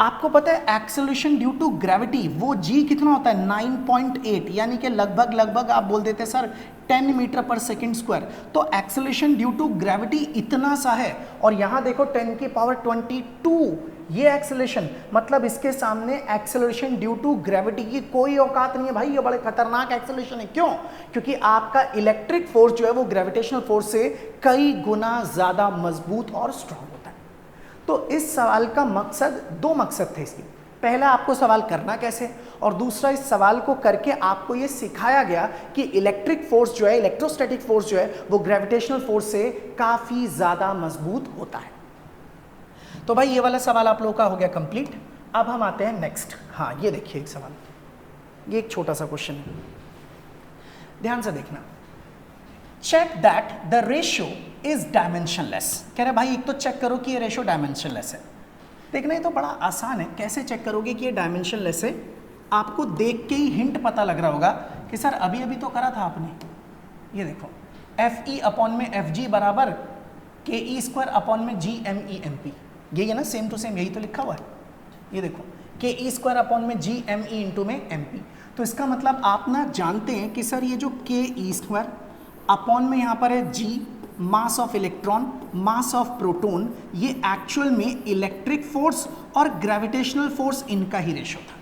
[SPEAKER 1] आपको पता है एक्सेलरेशन ड्यू टू ग्रेविटी वो जी कितना होता है 9.8, यानी कि लगभग आप बोल देते सर 10 मीटर पर सेकेंड स्क्वायर, तो एक्सेलरेशन ड्यू टू ग्रेविटी इतना सा है, और यहां देखो 10 की पावर 22 ये एक्सेलरेशन, मतलब इसके सामने एक्सेलरेशन ड्यू टू ग्रेविटी की कोई औकात नहीं है भाई, ये बड़े खतरनाक एक्सेलरेशन है। क्यों? क्योंकि आपका इलेक्ट्रिक फोर्स जो है वो ग्रेविटेशनल फोर्स से कई गुना ज्यादा मजबूत और स्ट्रांग होता है। तो इस सवाल का मकसद, दो मकसद थे इसकी, पहला आपको सवाल करना कैसे, और दूसरा इस सवाल को करके आपको ये सिखाया गया कि इलेक्ट्रिक फोर्स जो है, इलेक्ट्रोस्टैटिक फोर्स जो है वो ग्रेविटेशनल फोर्स से काफी ज्यादा मजबूत होता है। तो भाई ये वाला सवाल आप लोगों का हो गया कंप्लीट। अब हम आते हैं नेक्स्ट। हाँ ये देखिए एक सवाल, ये एक छोटा सा क्वेश्चन है, ध्यान से देखना। Check that the ratio is dimensionless. कह रहे भाई एक तो चेक करो कि ये रेशियो डायमेंशनलेस है। देखना ये तो बड़ा आसान है, कैसे चेक करोगे कि ये डायमेंशनलेस है? आपको देख के ही हिंट पता लग रहा होगा कि सर अभी अभी तो करा था आपने, ये देखो एफ ई अपॉन में एफ जी बराबर के ई स्क्वायर अपॉन में G M E M P, यही है ना, सेम टू सेम यही तो लिखा हुआ है। ये देखो के ई स्क्वायर अपॉन में जी एम ई इंटू में एम पी, तो इसका मतलब आप ना जानते हैं कि सर ये जो के ई स्क्वायर अपॉन में यहाँ पर है G mass of electron mass of proton, ये एक्चुअल में इलेक्ट्रिक फोर्स और ग्रेविटेशनल फोर्स इनका ही रेशो था।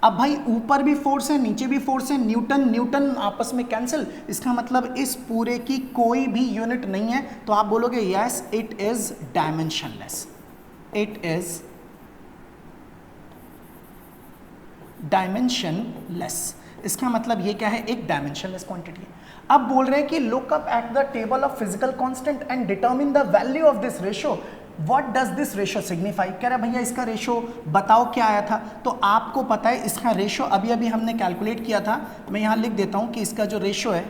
[SPEAKER 1] अब भाई ऊपर भी फोर्स है नीचे भी फोर्स है, न्यूटन न्यूटन आपस में कैंसिल, इसका मतलब इस पूरे की कोई भी यूनिट नहीं है, तो आप बोलोगे yes it is dimensionless, it is dimensionless. इसका मतलब ये क्या है, एक डायमेंशनलेस क्वांटिटी है। अब बोल रहे हैं कि look up at the table of physical constant and determine the value of this ratio. What does this ratio signify? कह रहा भैया इसका रेशियो बताओ क्या आया था। तो आपको पता है इसका रेशियो अभी अभी हमने कैलकुलेट किया था, मैं यहां लिख देता हूं कि इसका जो रेशियो है,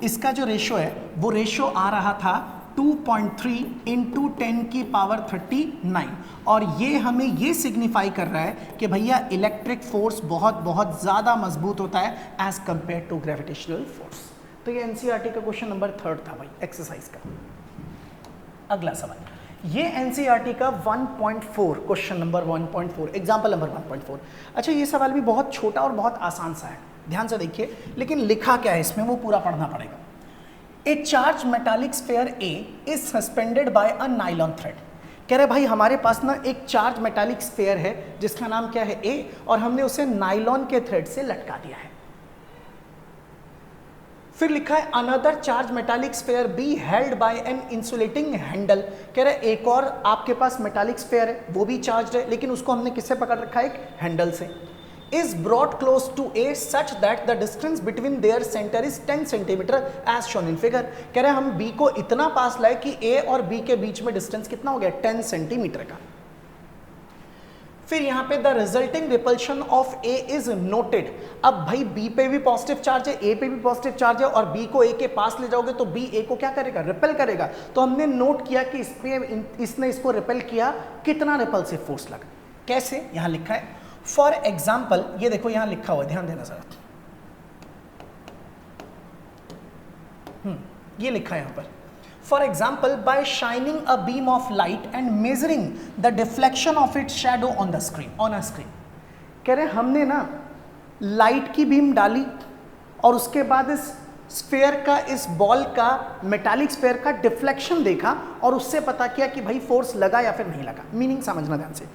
[SPEAKER 1] इसका जो रेशियो है वो रेशियो आ रहा था 2.3 इंटू 10 की पावर 39, और ये हमें ये सिग्निफाई कर रहा है कि भैया इलेक्ट्रिक फोर्स बहुत बहुत ज़्यादा मजबूत होता है as compared to gravitational force. तो ये एनसीईआरटी का क्वेश्चन नंबर 3 था भाई एक्सरसाइज का। अगला सवाल, ये एनसीईआरटी का 1.4 क्वेश्चन नंबर 1.4 एग्जाम्पल नंबर 1.4। अच्छा ये सवाल भी बहुत छोटा और बहुत आसान सा है, ध्यान से देखिए, लेकिन लिखा क्या है इसमें वो पूरा पढ़ना पड़ेगा। A charged metallic sphere A is suspended by a nylon thread। कह रहे भाई हमारे पास ना एक चार्ज मेटालिक स्फीयर है जिसका नाम क्या है A, और हमने उसे नाइलॉन के थ्रेड से लटका दिया है। फिर लिखा है another charge metallic sphere B held by an insulating handle। कह रहे एक और आपके पास मेटालिक स्फीयर है वो भी चार्ज है, लेकिन उसको हमने किससे पकड़ रखा है, एक हैंडल से। is brought close to A such that the distance between their center is 10 centimeter as shown in figure। कह रहे हैं हम B को इतना पास लाए कि A और B के बीच में डिस्टेंस कितना हो गया, 10 सेंटीमीटर का। फिर यहाँ पे the resulting repulsion of A is noted. अब भाई B पे भी पॉजिटिव चार्ज है, A पे भी पॉजिटिव चार्ज है, और B को A के पास ले जाओगे तो B A को क्या करेगा, रिपेल करेगा। तो हमने नोट किया कि इसने इसको रिपेल किया, कितना रिपल्सिव फोर्स लगा, कैसे, यहाँ लिखा है फॉर एग्जाम्पल, ये देखो यहां लिखा हुआ है, ध्यान देना जरा, ये लिखा है यहां पर, for example bye shining a beam of light and measuring the deflection of its shadow on the screen, on a screen. कह रहे हमने ना लाइट की बीम डाली और उसके बाद इस स्फीयर का, इस बॉल का, मेटालिक स्फीयर का डिफ्लेक्शन देखा और उससे पता किया कि भाई फोर्स लगा या फिर नहीं लगा। मीनिंग समझना ध्यान से,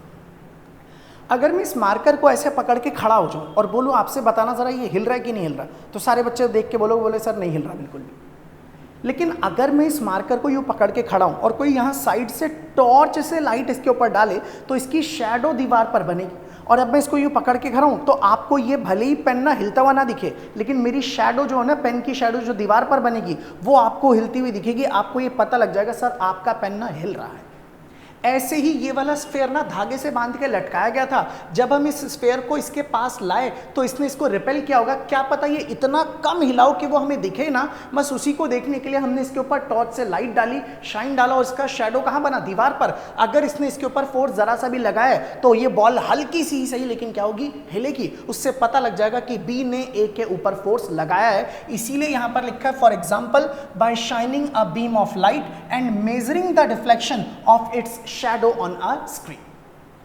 [SPEAKER 1] अगर मैं इस मार्कर को ऐसे पकड़ के खड़ा हो जाऊं और बोलूं आपसे बताना जरा ये हिल रहा है कि नहीं हिल रहा, तो सारे बच्चे देख के बोलोगे, बोले सर नहीं हिल रहा बिल्कुल भी। लेकिन अगर मैं इस मार्कर को यूँ पकड़ के खड़ा हूँ और कोई यहाँ साइड से टॉर्च से लाइट इसके ऊपर डाले तो इसकी शैडो दीवार पर बनेगी। और अब मैं इसको यूँ पकड़ के खड़ा हूँ तो आपको ये भले ही पेन ना हिलता हुआ ना दिखे, लेकिन मेरी शैडो जो है ना, पेन की शैडो जो दीवार पर बनेगी वो आपको हिलती हुई दिखेगी। आपको ये पता लग जाएगा सर आपका पेन ना हिल रहा है। ऐसे ही ये वाला स्फेयर ना धागे से बांध के लटकाया गया था। जब हम इस स्फेयर को इसके पास लाए तो इसने इसको रिपेल किया होगा। क्या पता ये इतना कम हिलाओ कि वो हमें दिखे ना। बस उसी को देखने के लिए हमने इसके ऊपर टॉर्च से लाइट डाली, शाइन डाला और इसका शैडो कहाँ बना, दीवार पर। अगर इसने इसके ऊपर फोर्स जरा सा भी लगाया तो ये बॉल हल्की सी ही सही लेकिन क्या होगी, हिलेगी। उससे पता लग जाएगा कि बी ने ए के ऊपर फोर्स लगाया है। इसीलिए यहां पर लिखा है for example bye shining a beam of light and measuring the deflection of its shadow on a screen.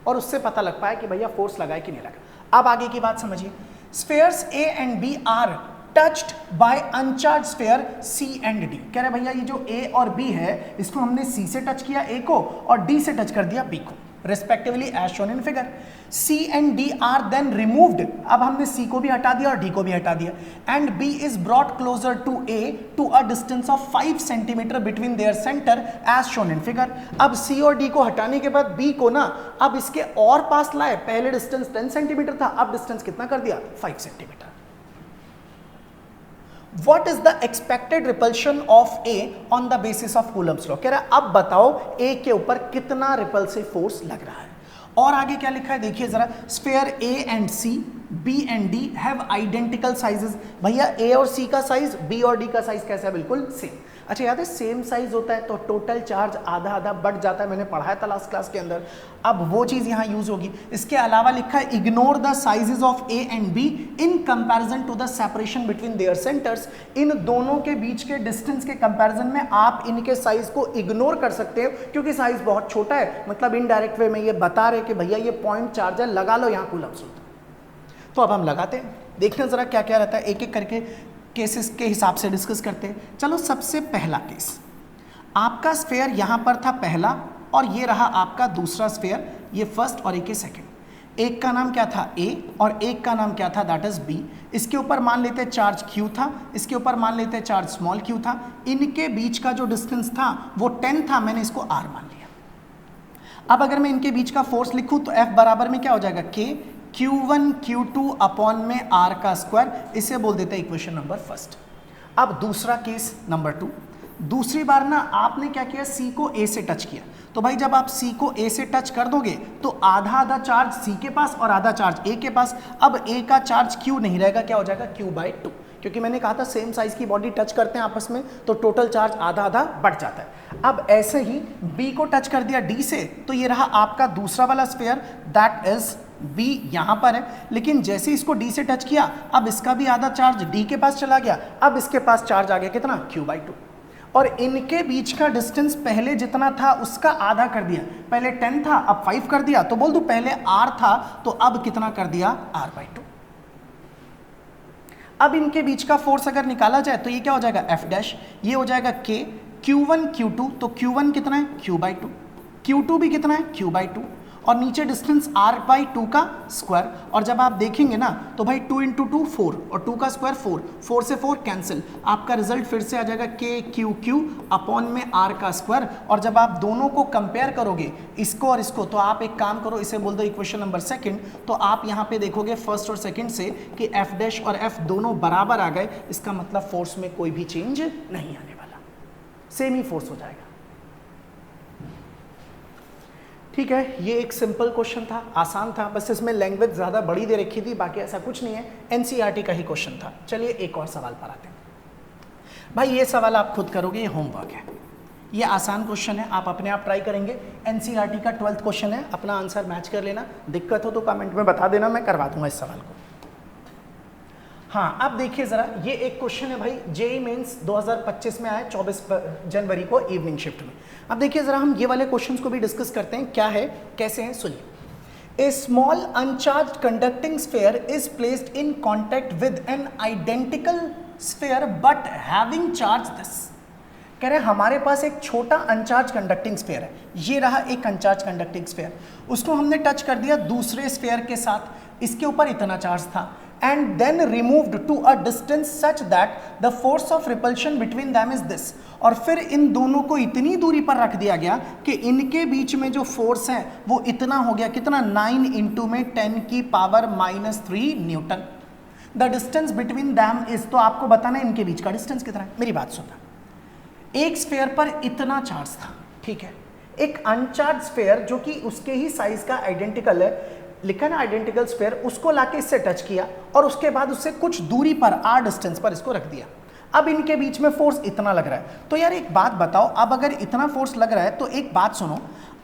[SPEAKER 1] और उससे पता लग पाया कि भैया फोर्स लगा है कि नहीं लगा। अब आगे की बात समझिए। Spheres A and B are touched by uncharge sphere C and D. कह रहे भैया ये जो ए और बी है इसको हमने सी से टच किया ए को और डी से टच कर दिया बी को respectively as shown in figure. C and D are then removed. अब हमने C को भी हटा दिया और D को भी हटा दिया and B is brought closer to A to a distance of 5 centimeter between their center as shown in figure. अब C और D को हटाने के बाद B को ना अब इसके और पास लाए। पहले डिस्टेंस 10 सेंटीमीटर था, अब डिस्टेंस कितना कर दिया, 5 centimetre. What is the expected repulsion of A on the basis of Coulomb's law? कह रहा है अब बताओ A के ऊपर कितना रिपल्सिव फोर्स लग रहा है। और आगे क्या लिखा है देखिए जरा। Sphere A and C, B and D have identical sizes. भैया A और C का साइज B और D का साइज कैसा है, बिल्कुल सेम। अच्छा याद है सेम साइज होता है तो टोटल चार्ज आधा आधा बढ़ जाता है, मैंने पढ़ाया था लास्ट क्लास के अंदर। अब वो चीज यहाँ यूज होगी। इसके अलावा लिखा है ignore the sizes of A and B in comparison to the separation between their centres. इन दोनों के बीच के डिस्टेंस के कंपैरिजन में आप इनके साइज को इग्नोर कर सकते हो क्योंकि साइज बहुत छोटा है। मतलब इनडायरेक्ट वे में ये बता रहे कि भैया ये पॉइंट चार्ज है, लगा लो यहाँ कूलम्स। तो अब हम लगाते हैं, देखना जरा क्या क्या रहता है, एक एक करके केसेस के हिसाब से डिस्कस करते हैं। चलो सबसे पहला केस, आपका स्फेयर यहां पर था पहला और ये रहा आपका दूसरा स्फेयर, ये फर्स्ट और एक ये सेकंड। एक का नाम क्या था A और एक का नाम क्या था, दैट इज B। इसके ऊपर मान लेते चार्ज Q था, इसके ऊपर मान लेते चार्ज स्मॉल q था। इनके बीच का जो डिस्टेंस था वो 10 था, मैंने इसको R मान लिया। अब अगर मैं इनके बीच का फोर्स लिखूं तो F बराबर में क्या हो जाएगा, K Q1 Q2 अपॉन में R का स्क्वायर। इसे बोल देते हैं इक्वेशन नंबर फर्स्ट। अब दूसरा केस नंबर 2। दूसरी बार ना आपने क्या किया, C को A से टच किया। तो भाई जब आप C को A से टच कर दोगे तो आधा आधा चार्ज C के पास और आधा चार्ज A के पास। अब A का चार्ज Q नहीं रहेगा, क्या हो जाएगा Q/2, क्योंकि मैंने कहा था सेम साइज की बॉडी टच करते हैं आपस में तो टोटल चार्ज आधा आधा बढ़ जाता है। अब ऐसे ही B को टच कर दिया D से तो ये रहा आपका दूसरा वाला स्फेयर, दैट इज B यहां पर है। लेकिन जैसे इसको D से टच किया अब इसका भी आधा चार्ज D के पास चला गया। अब इसके पास चार्ज आ गया कितना, Q/2। और इनके बीच का डिस्टेंस पहले जितना था उसका आधा कर दिया। पहले 10 था अब 5 कर दिया, तो बोल दूं पहले R था तो अब कितना कर दिया, R/2। अब इनके बीच का फोर्स अगर निकाला जाए तो ये क्या हो जाएगा, F', ये हो जाएगा K, Q1 Q2, तो Q1 कितना है, Q/2, Q2 भी कितना है, Q/2, और नीचे डिस्टेंस R/2 का स्क्वायर। और जब आप देखेंगे ना तो भाई 2 × 2 4 और 2 का स्क्वायर 4, 4 से 4 कैंसिल, आपका रिजल्ट फिर से आ जाएगा KQQ अपॉन में R का स्क्वायर। और जब आप दोनों को कंपेयर करोगे इसको और इसको तो आप एक काम करो, इसे बोल दो इक्वेशन नंबर सेकंड। तो आप यहाँ पे देखोगे फर्स्ट और सेकंड से कि F' और F दोनों बराबर आ गए। इसका मतलब फोर्स में कोई भी चेंज नहीं आने वाला, सेम ही फोर्स हो जाएगा। ठीक है, ये एक सिंपल क्वेश्चन था, आसान था, बस इसमें लैंग्वेज ज़्यादा बड़ी दे रखी थी, बाकी ऐसा कुछ नहीं है, एनसीईआरटी का ही क्वेश्चन था। चलिए एक और सवाल पर आते हैं। भाई ये सवाल आप खुद करोगे, ये होमवर्क है, ये आसान क्वेश्चन है, आप अपने आप ट्राई करेंगे। एनसीईआरटी का 12th क्वेश्चन है, अपना आंसर मैच कर लेना। दिक्कत हो तो कमेंट में बता देना, मैं करवा दूंगा इस सवाल को। हाँ, अब देखिए ज़रा, ये एक क्वेश्चन है भाई, जेईई मेंस 2025 में आया 24 जनवरी को इवनिंग शिफ्ट में। अब देखिए ज़रा, हम ये वाले क्वेश्चंस को भी डिस्कस करते हैं, क्या है कैसे हैं, सुनिए। A small uncharge conducting sphere is placed in contact with an identical sphere but having charge this. कह रहे हैं हमारे पास एक छोटा अनचार्ज कंडक्टिंग स्फेयर है, ये रहा एक अनचार्ज कंडक्टिंग स्फेयर, उसको हमने टच कर दिया दूसरे स्फेयर के साथ। इसके ऊपर इतना चार्ज था, and then removed to a distance such that the force of repulsion between them is this, और फिर इन दोनों को इतनी दूरी पर रख दिया गया कि इनके बीच में जो फोर्स है वो इतना हो गया, कितना, 9 इंटू में 10 की power -3 Newton. The distance between them is, तो आपको बताना है इनके बीच का डिस्टेंस कितना है। मेरी बात सुनना, एक स्फेयर पर इतना चार्ज था, ठीक है, एक अनचार्ज स्फेयर जो कि उसके ही साइज का आइडेंटिकल है, लिखा ना आइडेंटिकल स्फेयर, उसको लाके इससे टच किया और उसके बाद उससे कुछ दूरी पर r डिस्टेंस पर इसको रख दिया। अब इनके बीच में फोर्स इतना लग रहा है। तो यार एक बात बताओ, अब अगर इतना फोर्स लग रहा है तो एक बात सुनो,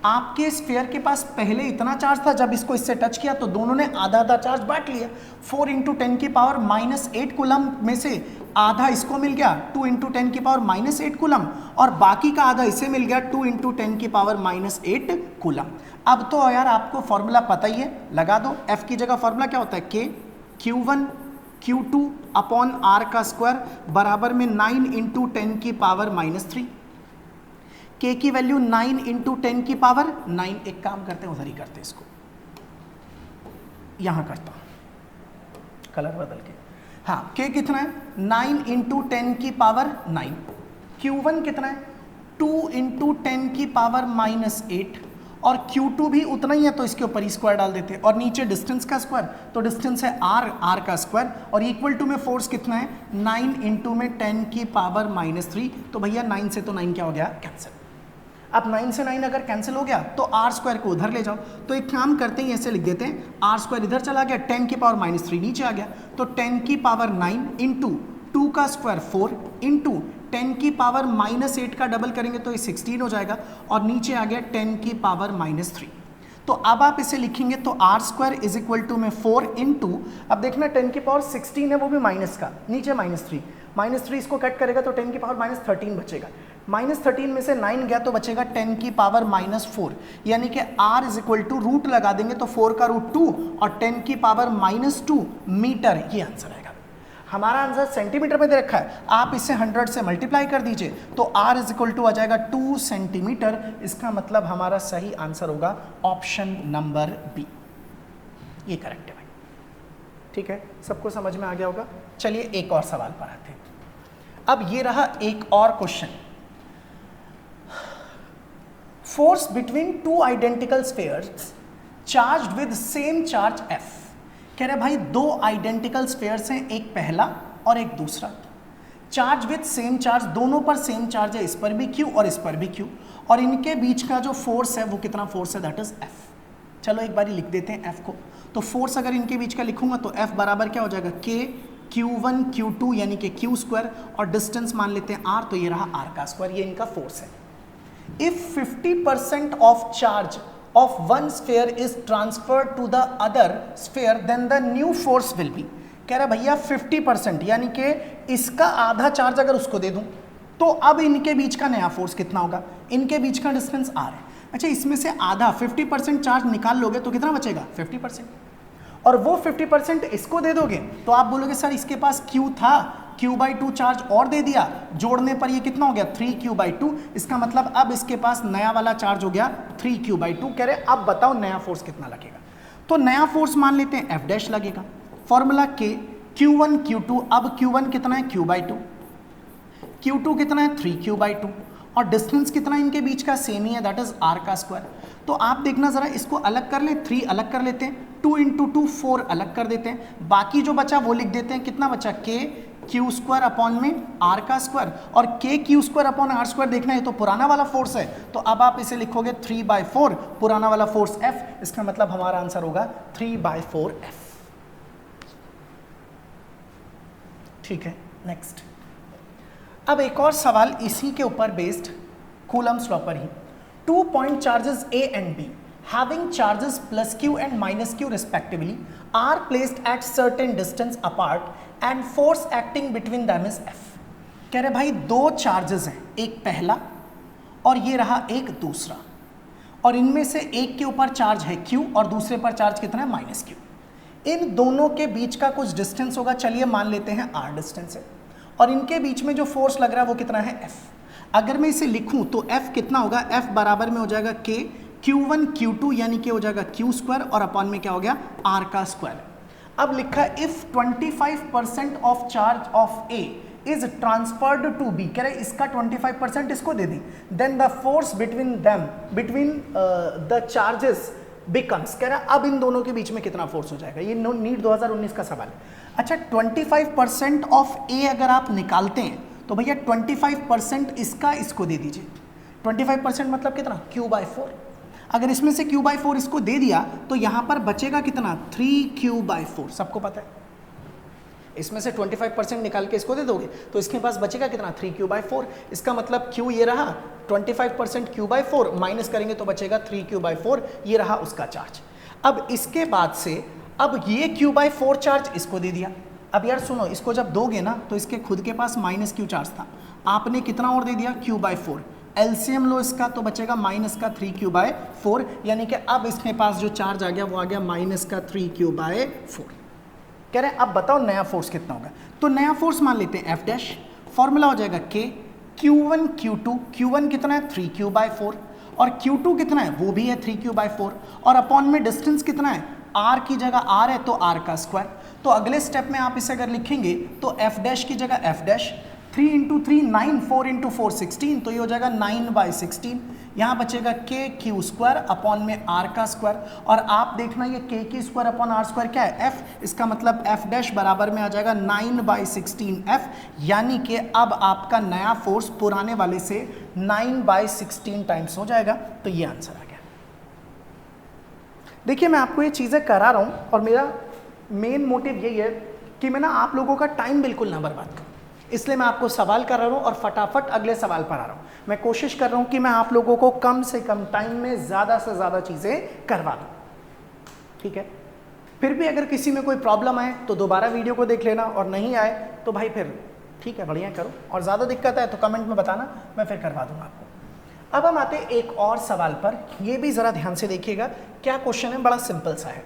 [SPEAKER 1] आपके स्फीयर के पास पहले इतना चार्ज था, जब इसको इससे टच किया तो दोनों ने आधा आधा चार्ज बांट लिया। 4 इंटू 10 की पावर -8 कूलम में से आधा इसको मिल गया 2 इंटू 10 की पावर -8 कूलम, और बाकी का आधा इसे मिल गया 2 इंटू 10 की पावर -8 कूलम। अब तो यार आपको फॉर्मूला पता ही है, लगा दो। F की जगह फॉर्मूला क्या होता है, K Q1 Q2 upon R का स्क्वायर बराबर में 9 इंटू 10 की पावर -3। K की वैल्यू 9 इंटू 10 की पावर 9। एक काम करते हैं, उधर ही करते हैं, इसको यहां करता हूं कलर बदल के। हाँ, K कितना है, 9 इंटू 10 की पावर 9। Q1 कितना है, 2 इंटू 10 की पावर -8, और Q2 भी उतना ही है तो इसके ऊपर ही स्क्वायर डाल देते हैं, और नीचे डिस्टेंस का स्क्वायर, तो डिस्टेंस है R का स्क्वायर, और इक्वल टू में फोर्स कितना है, 9 इंटू में 10 की पावर -3। तो भैया 9 से तो 9 क्या हो गया, कैंसिल। अब 9 से 9 अगर कैंसिल हो गया तो R स्क्वायर को उधर ले जाओ, तो एक काम करते हैं, ऐसे लिख देते हैं, R स्क्वायर इधर चला गया, 10 की पावर -3 नीचे आ गया, तो 10 की पावर 9 इंटू 2 का स्क्वायर 4 इंटू 10 की पावर -8 का डबल करेंगे तो ये 16 हो जाएगा, और नीचे आ गया 10 की पावर -3। तो अब आप इसे लिखेंगे तो R square is equal to में 4 इंटू, अब देखना 10 की पावर 16 है, वो भी माइनस का, नीचे -3 इसको कट करेगा तो 10 की पावर -13 बचेगा, -13 में से 9 गया तो बचेगा 10 की पावर -4, यानी कि R is equal to root लगा देंगे तो 4 का रूट 2 और 10 की पावर -2 मीटर, ये आंसर आएगा। हमारा आंसर सेंटीमीटर में दे रखा है, आप इसे 100 से मल्टीप्लाई कर दीजिए तो R इज इक्वल टू आ जाएगा 2 सेंटीमीटर। इसका मतलब हमारा सही आंसर होगा ऑप्शन नंबर बी, ये करेक्ट है भाई। ठीक है, सबको समझ में आ गया होगा। चलिए एक और सवाल पर आते हैं। अब ये रहा एक और question, force between 2 identical spheres charged with same charge F। कह रहे भाई 2 आइडेंटिकल स्फीयर्स हैं, एक पहला और एक दूसरा, चार्ज विद सेम चार्ज, दोनों पर सेम चार्ज है, इस पर भी Q और इस पर भी Q, और इनके बीच का जो फोर्स है वो कितना फोर्स है, दैट इज F। चलो एक बार लिख देते हैं F को। तो फोर्स अगर इनके बीच का लिखूंगा तो F बराबर क्या हो जाएगा, K Q1 Q2 यानी कि Q स्क्वायर, और डिस्टेंस मान लेते हैं R, तो ये रहा R का स्क्वायर, ये इनका फोर्स है। If 50% of charge of one sphere is transferred to the other sphere then the new force will be। कह रहा भैया 50%, यानी कि इसका आधा चार्ज अगर उसको दे दूं तो अब इनके बीच का नया फोर्स कितना होगा, इनके बीच का डिस्टेंस R है। अच्छा, इसमें से आधा 50% चार्ज निकाल लोगे तो कितना बचेगा, 50%, और वो 50% इसको दे दोगे तो आप बोलोगे सर इसके पास Q था, Q/2 चार्ज और दे दिया, जोड़ने पर ये कितना हो गया, 3Q/2। इसका मतलब अब इसके पास नया वाला चार्ज हो गया 3Q/2। कह रहे अब बताओ नया फोर्स कितना लगेगा, तो नया फोर्स मान लेते हैं F' लगेगा, फॉर्मूला K Q1 Q2, अब Q1 कितना है, Q/2, Q2 कितना है, 3Q/2, और डिस्टेंस कितना है इनके बीच का, सेम ही है, दैट इज R का स्क्वायर। तो आप देखना जरा, इसको अलग कर ले, 3 अलग कर लेते हैं, 2 इंटू 2 4 अलग कर देते हैं, बाकी जो बचा वो लिख देते हैं, कितना बचा, K Q स्क्वायर अपॉन में R का स्क्वायर, और K Q square upon R square देखना है तो पुराना वाला फोर्स है, तो अब आप इसे लिखोगे 3/4, पुराना वाला फोर्स F, इसका मतलब हमारा आंसर होगा 3/4 F। ठीक है, नेक्स्ट। अब एक और सवाल इसी के ऊपर बेस्ड, कूलम्स लॉ पर ही। 2 point charges A and B having charges plus Q and minus Q respectively are placed at certain distance apart and force acting between them is F। कह रहे भाई 2 चार्जेस हैं, एक पहला और ये रहा एक दूसरा, और इनमें से एक के ऊपर चार्ज है Q और दूसरे पर चार्ज कितना है, -Q। इन दोनों के बीच का कुछ डिस्टेंस होगा, चलिए मान लेते हैं R डिस्टेंस है, और इनके बीच में जो फोर्स लग रहा है वो कितना है, F। अगर मैं इसे लिखूं तो F कितना होगा, F बराबर में हो जाएगा K Q1 Q2 यानी कि हो जाएगा Q स्क्वायर, और अपॉन में क्या हो गया, R का स्क्वायर। अब लिखा है if 25% of charge of A is transferred to B, कह रहे इसका 25% इसको दे दी, then the force between the charges becomes, कह रहा अब इन दोनों के बीच में कितना फोर्स हो जाएगा। ये नीट 2019 का सवाल है। अच्छा 25% ऑफ ए अगर आप निकालते हैं तो भैया 25% इसका इसको दे दीजिए। 25% मतलब कितना, Q/4। अगर इसमें से Q/4 इसको दे दिया तो यहां पर बचेगा कितना, 3Q/4। सबको पता है इसमें से 25% निकाल के इसको दे दोगे तो इसके पास बचेगा कितना, 3Q/4। इसका मतलब Q ये रहा, 25% Q/4 माइनस करेंगे तो बचेगा 3Q/4, ये रहा उसका चार्ज। अब इसके बाद से अब ये Q/4 चार्ज इसको दे दिया। अब यार सुनो, इसको जब दोगे ना तो इसके खुद के पास -Q चार्ज था, आपने कितना और दे दिया, Q/4। एलसीएम लो इसका तो बचेगा माइनस का 3Q/4, यानी कि अब इसके पास जो चार्ज आ गया वो आ गया माइनस का 3Q/4। कह रहे हैं अब बताओ नया फोर्स कितना होगा। तो नया फोर्स मान लेते हैं F', फॉर्मूला हो जाएगा K, Q1 Q2, Q1 कितना है 3Q/4 और Q2 कितना है वो भी है 3Q/4 और अपॉन में डिस्टेंस कितना है, R की जगह R है तो R का स्क्वायर। तो अगले स्टेप में आप इसे अगर लिखेंगे तो F' की जगह F', 3 × 3 9, 4 × 4 16, तो ये हो जाएगा 9/16। यहाँ बचेगा KQ² अपॉन में R का स्क्वायर और आप देखना ये KQ² अपॉन R स्क्वायर क्या है, F। इसका मतलब F' बराबर में आ जाएगा 9/16F, यानी कि अब आपका नया फोर्स पुराने वाले से 9/16 टाइम्स हो जाएगा। तो ये आंसर आ गया। देखिए मैं आपको ये चीज़ें करा रहा हूँ और मेरा मेन मोटिव यही है कि मैं ना आप लोगों का टाइम बिल्कुल ना बर्बाद करूँ, इसलिए मैं आपको सवाल कर रहा हूँ और फटाफट अगले सवाल पर आ रहा हूँ। मैं कोशिश कर रहा हूँ कि मैं आप लोगों को कम से कम टाइम में ज़्यादा से ज़्यादा चीज़ें करवा दूँ, ठीक है। फिर भी अगर किसी में कोई प्रॉब्लम आए तो दोबारा वीडियो को देख लेना और नहीं आए तो भाई फिर ठीक है बढ़िया करो, और ज़्यादा दिक्कत है तो कमेंट में बताना, मैं फिर करवा दूँगा आपको। अब हम आते हैं एक और सवाल पर, यह भी ज़रा ध्यान से देखिएगा क्या क्वेश्चन है, बड़ा सिंपल सा है।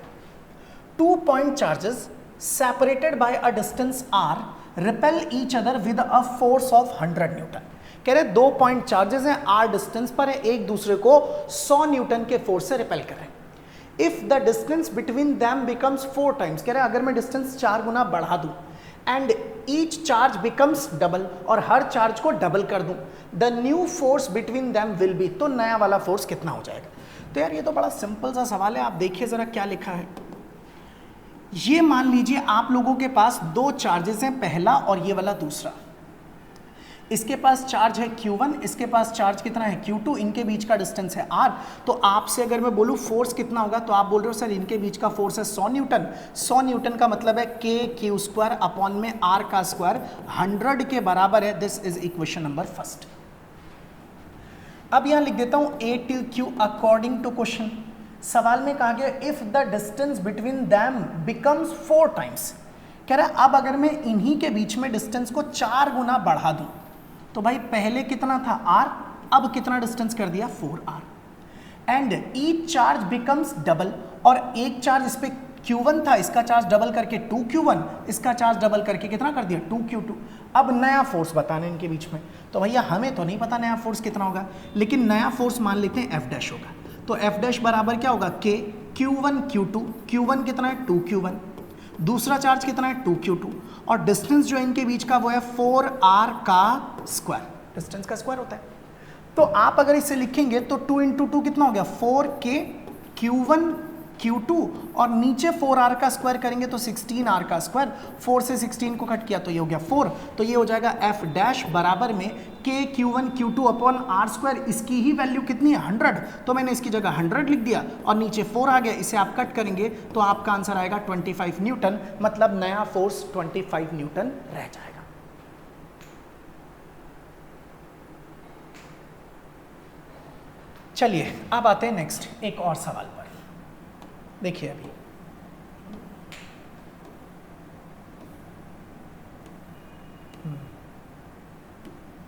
[SPEAKER 1] 2 point charges separated by a distance r repel each other with a force of 100 Newton. कह रहे 2 पॉइंट चार्जेस हैं, r डिस्टेंस पर है, एक दूसरे को 100 न्यूटन के फोर्स से रिपेल कर रहे हैं। If the distance between them becomes 4 times, कह रहे अगर मैं डिस्टेंस 4 गुना बढ़ा दूं and each charge becomes double, और हर चार्ज को डबल कर दूं, the new force between them will be, तो नया वाला फोर्स कितना हो जाएगा। तो यार ये तो बड़ा सिंपल सा सवाल है, आप देखिए जरा क्या लिखा है। ये मान लीजिए आप लोगों के पास 2 चार्जेस हैं, पहला और ये वाला दूसरा। इसके पास चार्ज है Q1, इसके पास चार्ज कितना है Q2, इनके बीच का डिस्टेंस है R। तो आपसे अगर मैं बोलूँ फोर्स कितना होगा तो आप बोल रहे हो सर इनके बीच का फोर्स है 100 न्यूटन। 100 न्यूटन का मतलब है KQ² अपॉन में R का स्क्वायर 100 के बराबर है। This is equation number first. अब यहां लिख देता हूं A till Q according to question. सवाल में कहा गया if the distance between them becomes 4 times, कह रहा है अब अगर मैं इन्हीं के बीच में डिस्टेंस को 4 गुना बढ़ा दूं तो भाई पहले कितना था R, अब कितना डिस्टेंस कर दिया 4R, and each charge becomes double, और एक चार्ज इस पे Q1 था, इसका चार्ज डबल करके 2Q1, इसका चार्ज डबल करके कितना कर दिया 2Q2। अब नया फोर्स बताना इनके बीच में, तो भैया हमें तो नहीं पता नया फोर्स कितना होगा, लेकिन नया फोर्स मान लेते हैं F' होगा। तो F' बराबर क्या होगा K Q1 Q2, Q1 कितना है 2Q1, दूसरा चार्ज कितना है 2Q2, और डिस्टेंस जो इनके बीच का वो है 4R का स्क्वायर, डिस्टेंस का स्क्वायर होता है। तो आप अगर इसे लिखेंगे तो 2 × 2 कितना हो गया 4K Q1 Q2, और नीचे 4R का स्क्वायर करेंगे तो 16R का स्क्वायर, 4 से 16 को कट किया तो ये हो गया 4, तो ये हो जाएगा F' बराबर में K Q1 Q2 upon R square. इसकी ही वैल्यू कितनी है 100, तो मैंने इसकी जगह 100 लिख दिया और नीचे 4 आ गया, इसे आप कट करेंगे तो आपका आंसर आएगा 25 न्यूटन, मतलब नया फोर्स 25 न्यूटन रह जाएगा। चलिए अब आते हैं नेक्स्ट एक और सवाल पर। देखिए अभी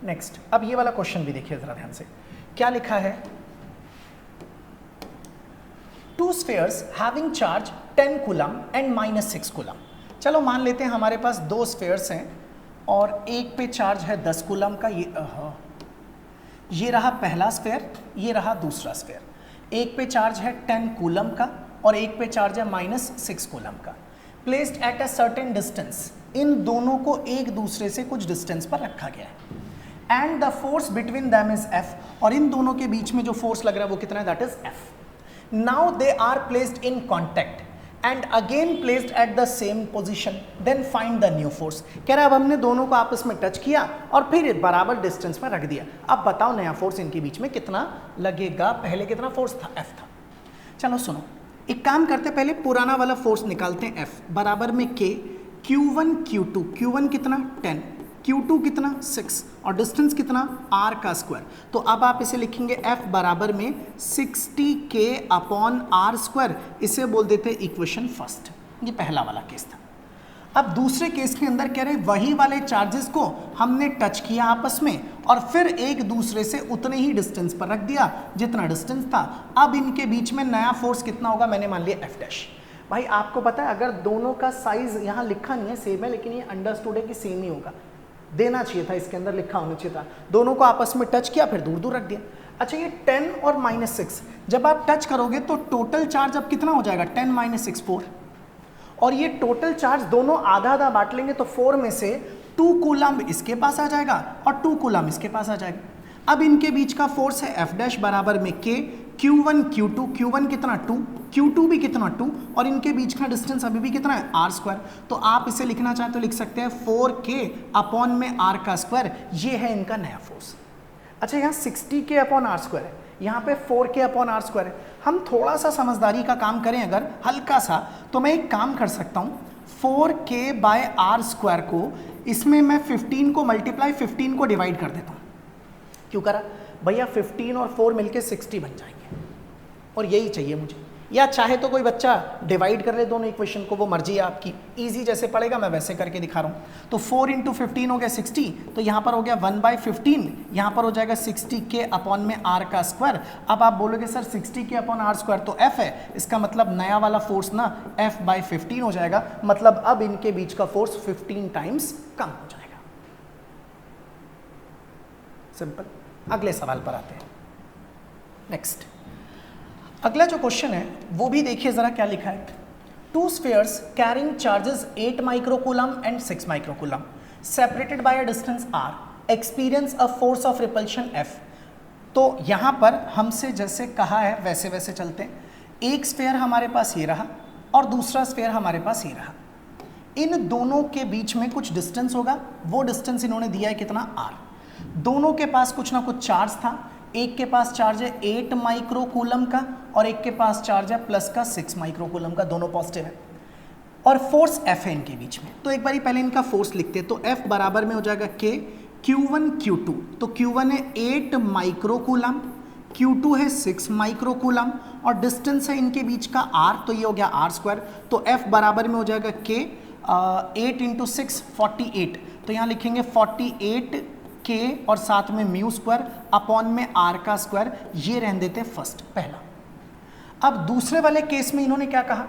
[SPEAKER 1] नेक्स्ट, अब ये वाला क्वेश्चन भी देखिए जरा ध्यान से, क्या लिखा है। 2 spheres having charge 10 coulomb and -6 coulomb. चलो मान लेते हैं हमारे पास 2 स्फीयर्स हैं और एक पे चार्ज है 10 कूलम का, ये रहा पहला स्फीयर, ये रहा दूसरा स्फीयर। एक पे चार्ज है 10 कूलम का और एक पे चार्ज है -6 कूलम का। Placed at a certain distance, इन दोनों को एक दूसरे से कुछ डिस्टेंस पर रखा गया है, and the force between them is F, और इन दोनों के बीच में जो फोर्स लग रहा है वो कितना है, that is F. Now they are placed in contact and again placed at the same position, then find the new force. कह रहा है अब हमने दोनों को आपस में टच किया और फिर बराबर डिस्टेंस में रख दिया, अब बताओ नया फोर्स इनके बीच में कितना लगेगा, पहले कितना फोर्स था, एफ था। चलो सुनो, एक काम करते पहले पुराना वाला फोर्स निकालते हैं, एफ बराबर में के Q1 Q2, Q1 कितना 10, Q2 कितना 6 और डिस्टेंस कितना r का स्क्वायर। तो अब आप इसे लिखेंगे F बराबर में 60K अपॉन r स्क्वायर, इसे बोल देते हैं इक्वेशन फर्स्ट। ये पहला वाला केस था। अब दूसरे केस के अंदर कह रहे वही वाले चार्जेस को हमने टच किया आपस में और फिर एक दूसरे से उतने ही डिस्टेंस पर रख दिया जितना डिस्टेंस था। अब इनके बीच में नया फोर्स कितना होगा, मैंने मान लिया F डैश। भाई आपको पता है अगर दोनों का साइज यहाँ लिखा नहीं है सेम है, लेकिन ये अंडरस्टूड है कि सेम ही होगा, देना चाहिए था, इसके अंदर लिखा होना चाहिए था। दोनों को आपस में टच किया फिर दूर दूर रख दिया। अच्छा ये 10 और -6 जब आप टच करोगे तो टोटल चार्ज अब कितना हो जाएगा, 10 - 6 4, और ये टोटल चार्ज दोनों आधा आधा बांट लेंगे तो 4 में से 2 कूलम्ब इसके पास आ जाएगा और 2 कूलम्ब इसके पास आ जाएगा। अब इनके बीच का फोर्स है F डैश बराबर में K Q1 Q2, Q1 कितना 2, Q2 भी कितना 2 और इनके बीच का डिस्टेंस अभी भी कितना है r स्क्वायर। तो आप इसे लिखना चाहें तो लिख सकते हैं 4K अपॉन में r का स्क्वायर, ये है इनका नया फोर्स। अच्छा यहाँ 60K अपॉन r स्क्वायर है, यहाँ पे 4K अपॉन r स्क्वायर है। हम थोड़ा सा समझदारी का काम करें अगर हल्का सा, तो मैं एक काम कर सकता हूँ 4K बाय r स्क्वायर को, इसमें मैं 15 को मल्टीप्लाई 15 को डिवाइड कर देता हूँ। क्यों करा भैया, 15 और 4 मिलके 60 बन जाएंगे और यही चाहिए मुझे। या चाहे तो कोई बच्चा डिवाइड कर ले दोनों इक्वेशन को, वो मर्जी है आपकी, इजी जैसे पड़ेगा मैं वैसे करके दिखा रहा हूँ। तो 4 × 15 हो गया 60, तो यहाँ पर हो गया 1/15, यहाँ पर हो जाएगा 60K अपॉन में r का स्क्वायर। अब आप बोलोगे sir 60K upon r square तो F है, इसका मतलब नया वाला फोर्स ना F/15 हो जाएगा, मतलब अब इनके बीच का फोर्स 15 टाइम्स कम हो जाएगा। सिंपल। अगले सवाल पर आते हैं। नेक्स्ट, अगला जो क्वेश्चन है वो भी देखिए जरा क्या लिखा है। 2 spheres carrying charges 8 microcoulomb and 6 microcoulomb separated by a distance r experience a force of repulsion F। तो यहाँ पर हमसे जैसे कहा है वैसे वैसे चलते हैं। एक स्फीयर हमारे पास ये रहा और दूसरा स्फीयर हमारे पास ये रहा, इन दोनों के बीच में कुछ डिस्टेंस होगा, वो डिस्टेंस इन्होंने दिया है कितना r। दोनों के पास कुछ ना कुछ चार्ज था, एक के पास चार्ज है 8 माइक्रोकूलम का और एक के पास चार्ज है प्लस का 6 माइक्रोकूलम का, दोनों पॉजिटिव है, और फोर्स F है इनके बीच में। तो एक बारी पहले इनका फोर्स लिखते हैं। तो F बराबर में हो जाएगा K Q1 Q2, तो Q1 है 8 माइक्रोकूलम, Q2 है 6 माइक्रोकूलम और डिस्टेंस है इनके बीच का r, तो ये हो गया r स्क्वायर। तो F बराबर में हो जाएगा K 8 × 6 48, तो यहाँ लिखेंगे 48 K और साथ में म्यू स्क्वायर अपॉन में r का स्क्वायर, ये रहने देते हैं फर्स्ट पहला। अब दूसरे वाले केस में इन्होंने क्या कहा,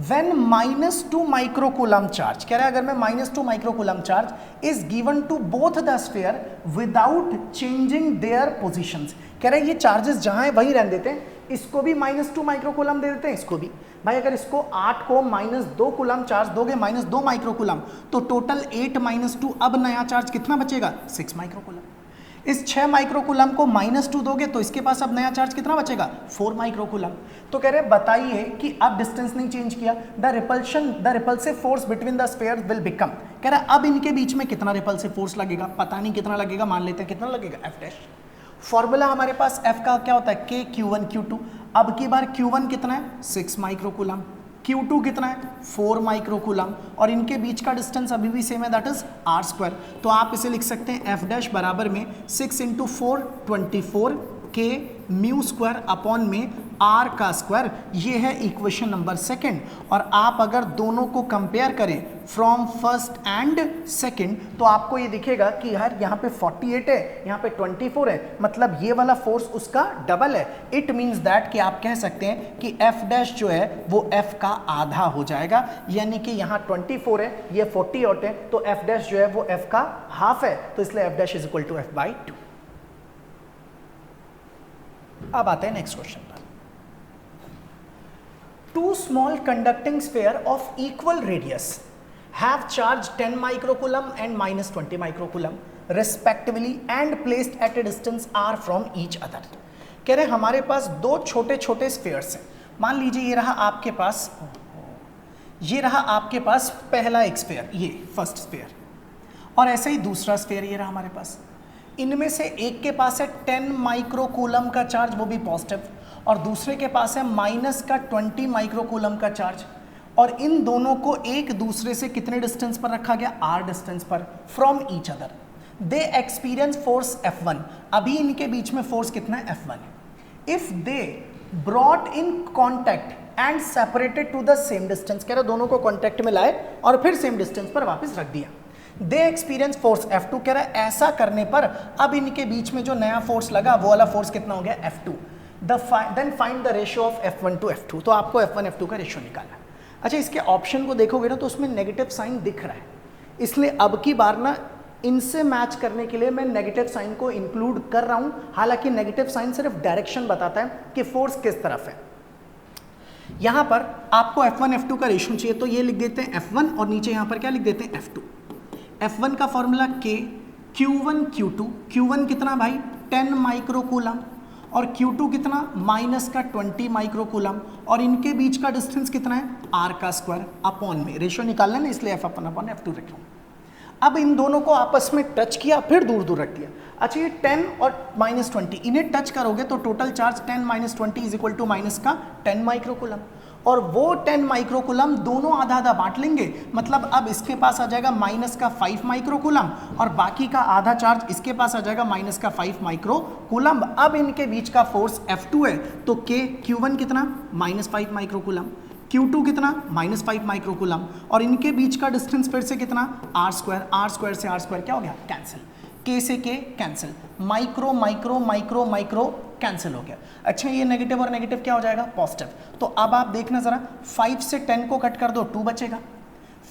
[SPEAKER 1] when -2 माइक्रोकूलम चार्ज, कह रहा है अगर मैं -2 microcoulomb charge is given to both the sphere without changing their positions, कह रहा है ये चार्जेस जहां है वहीं रहने देते हैं, इसको भी -2 माइक्रोकूलम दे देते हैं, इसको भी। भाई अगर इसको 8 को -2 कूलम चार्ज दोगे, -2 माइक्रोकूलम, तो टोटल 8 - 2, अब नया चार्ज कितना बचेगा 6 माइक्रोकूलम। इस 6 माइक्रोकूलम को -2 दोगे तो इसके पास अब नया चार्ज कितना बचेगा 4 माइक्रोकूलम। तो कह रहे बताइए कि अब डिस्टेंस नहीं चेंज किया, the repulsive force between the spheres will become, कह रहा है अब इनके बीच में कितना रिपल्सिव फोर्स लगेगा, पता नहीं कितना लगेगा, मान लेते हैं कितना लगेगा F डैश। फॉर्मूला हमारे पास F का क्या होता है K Q1 Q2, अब की बार Q1 कितना है 6 माइक्रोकूलम, Q2 कितना है 4 माइक्रोकूलम और इनके बीच का डिस्टेंस अभी भी सेम है, दैट इज r स्क्वायर। तो आप इसे लिख सकते हैं F डैश बराबर में 6 × 4 24 K म्यू स्क्वायर अपॉन में r का स्क्वायर, ये है इक्वेशन नंबर 2। और आप अगर दोनों को कंपेयर करें फ्रॉम फर्स्ट एंड सेकंड तो आपको ये दिखेगा कि यार यहाँ पे 48 है, यहाँ पे 24 है, मतलब ये वाला फोर्स उसका डबल है। इट मीन्स दैट कि आप कह सकते हैं कि F डैश जो है वो F का आधा हो जाएगा, यानी कि यहाँ 24 है, ये 48 है, तो F डैश जो है वो F का हाफ है, तो इसलिए F dash is equal to F/2। अब आते हैं नेक्स्ट क्वेश्चन पर। Two small conducting sphere of equal radius have charge 10 microcoulomb and minus 20 microcoulomb respectively and placed at a distance r from each other. कह रहे हमारे पास दो छोटे छोटे स्फीयर्स हैं. मान लीजिए ये रहा आपके पास पहला एक स्फीयर, ये फर्स्ट स्फीयर, और ऐसे ही दूसरा स्फीयर ये रहा हमारे पास. इनमें से एक के पास है 10 माइक्रोकूलम का चार्ज, वो भी पॉजिटिव, और दूसरे के पास है माइनस का 20 माइक्रोकूलम का चार्ज. और इन दोनों को एक दूसरे से कितने डिस्टेंस पर रखा गया? r डिस्टेंस पर from each other. They experience force F1. अभी इनके बीच में फोर्स कितना है? F1. If they brought in contact and separated to the same distance, कह रहे दोनों को कॉन्टैक्ट में लाए और फिर सेम डिस्टेंस पर वापस रख दिया. दे एक्सपीरियंस फोर्स F2. कह रहा है ऐसा करने पर अब इनके बीच में जो नया फोर्स लगा वो वाला फोर्स कितना हो गया? F2. Then find the ratio of F1 to F2. तो आपको F1 F2 का रेशियो निकालना. अच्छा, इसके ऑप्शन को देखोगे ना तो उसमें नेगेटिव साइन दिख रहा है, इसलिए अब की बार ना इनसे मैच करने के लिए मैं नेगेटिव साइन को इंक्लूड कर रहा हूं. हालांकि नेगेटिव साइन सिर्फ डायरेक्शन बताता है कि फोर्स किस तरफ है. यहां पर आपको F1 F2 का रेशियो चाहिए, तो ये लिख देते हैं F1 और नीचे यहां पर क्या लिख देते हैं? F2. F1 का formula K Q1 Q2. Q1 कितना भाई? 10 माइक्रोकूलम, और Q2 कितना? माइनस का 20 माइक्रोकूलम, और इनके बीच का डिस्टेंस कितना है? r का स्क्वायर अपॉन में. रेशियो निकालना है ना, इसलिए F1 अपॉन F2 रख रहा हूं. अब इन दोनों को आपस में टच किया, फिर दूर दूर रख दिया. अच्छा, ये 10 और माइनस 20 इन्हें टच करोगे तो total charge 10 minus 20 is equal to minus का 10 माइक्रोकूलम, और वो 10 माइक्रोकूलम दोनों आधा आधा बांट लेंगे. मतलब अब इसके पास आ जाएगा माइनस का 5 माइक्रोकूलम, और बाकी का आधा चार्ज इसके पास आ जाएगा माइनस का 5 माइक्रोकूलम. अब इनके बीच का फोर्स F2 है, तो K Q1 कितना? माइनस 5 माइक्रोकूलम, Q2 कितना? माइनस 5 माइक्रोकूलम, और इनके बीच का डिस्टेंस फिर से कितना? r square. r स्क्वायर से r स्क्वायर क्या हो गया? कैंसिल. K से K cancel, micro micro micro micro cancel हो गया. अच्छा, ये नेगेटिव और नेगेटिव क्या हो जाएगा? पॉजिटिव. तो अब आप देखना जरा, 5 से 10 को कट कर दो 2 बचेगा,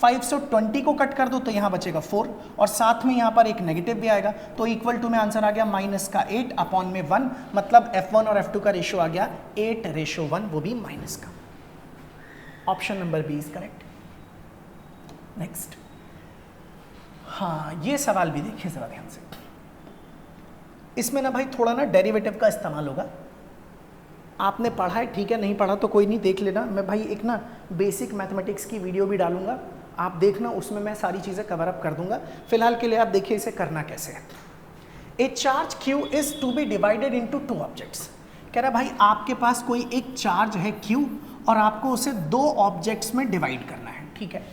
[SPEAKER 1] 5 से 20 को कट कर दो तो यहाँ बचेगा 4, और साथ में यहाँ पर एक नेगेटिव भी आएगा. तो इक्वल टू में आंसर आ गया माइनस का 8 अपॉन में 1. मतलब F1 और F2 का रेशियो आ गया 8:1, वो भी माइनस का. Option number B is correct. Next. हाँ, ये सवाल भी देखिए जरा ध्यान से. इसमें ना भाई थोड़ा ना डेरिवेटिव का इस्तेमाल होगा. आपने पढ़ा है, ठीक है, नहीं पढ़ा तो कोई नहीं, देख लेना. मैं भाई एक ना बेसिक मैथमेटिक्स की वीडियो भी डालूंगा, आप देखना, उसमें मैं सारी चीज़ें कवर अप कर दूंगा. फिलहाल के लिए आप देखिए इसे करना कैसे है. A charge Q is to be divided into 2 objects. कह रहा है भाई आपके पास कोई एक चार्ज है Q और आपको उसे 2 ऑब्जेक्ट्स में डिवाइड करना है, ठीक है.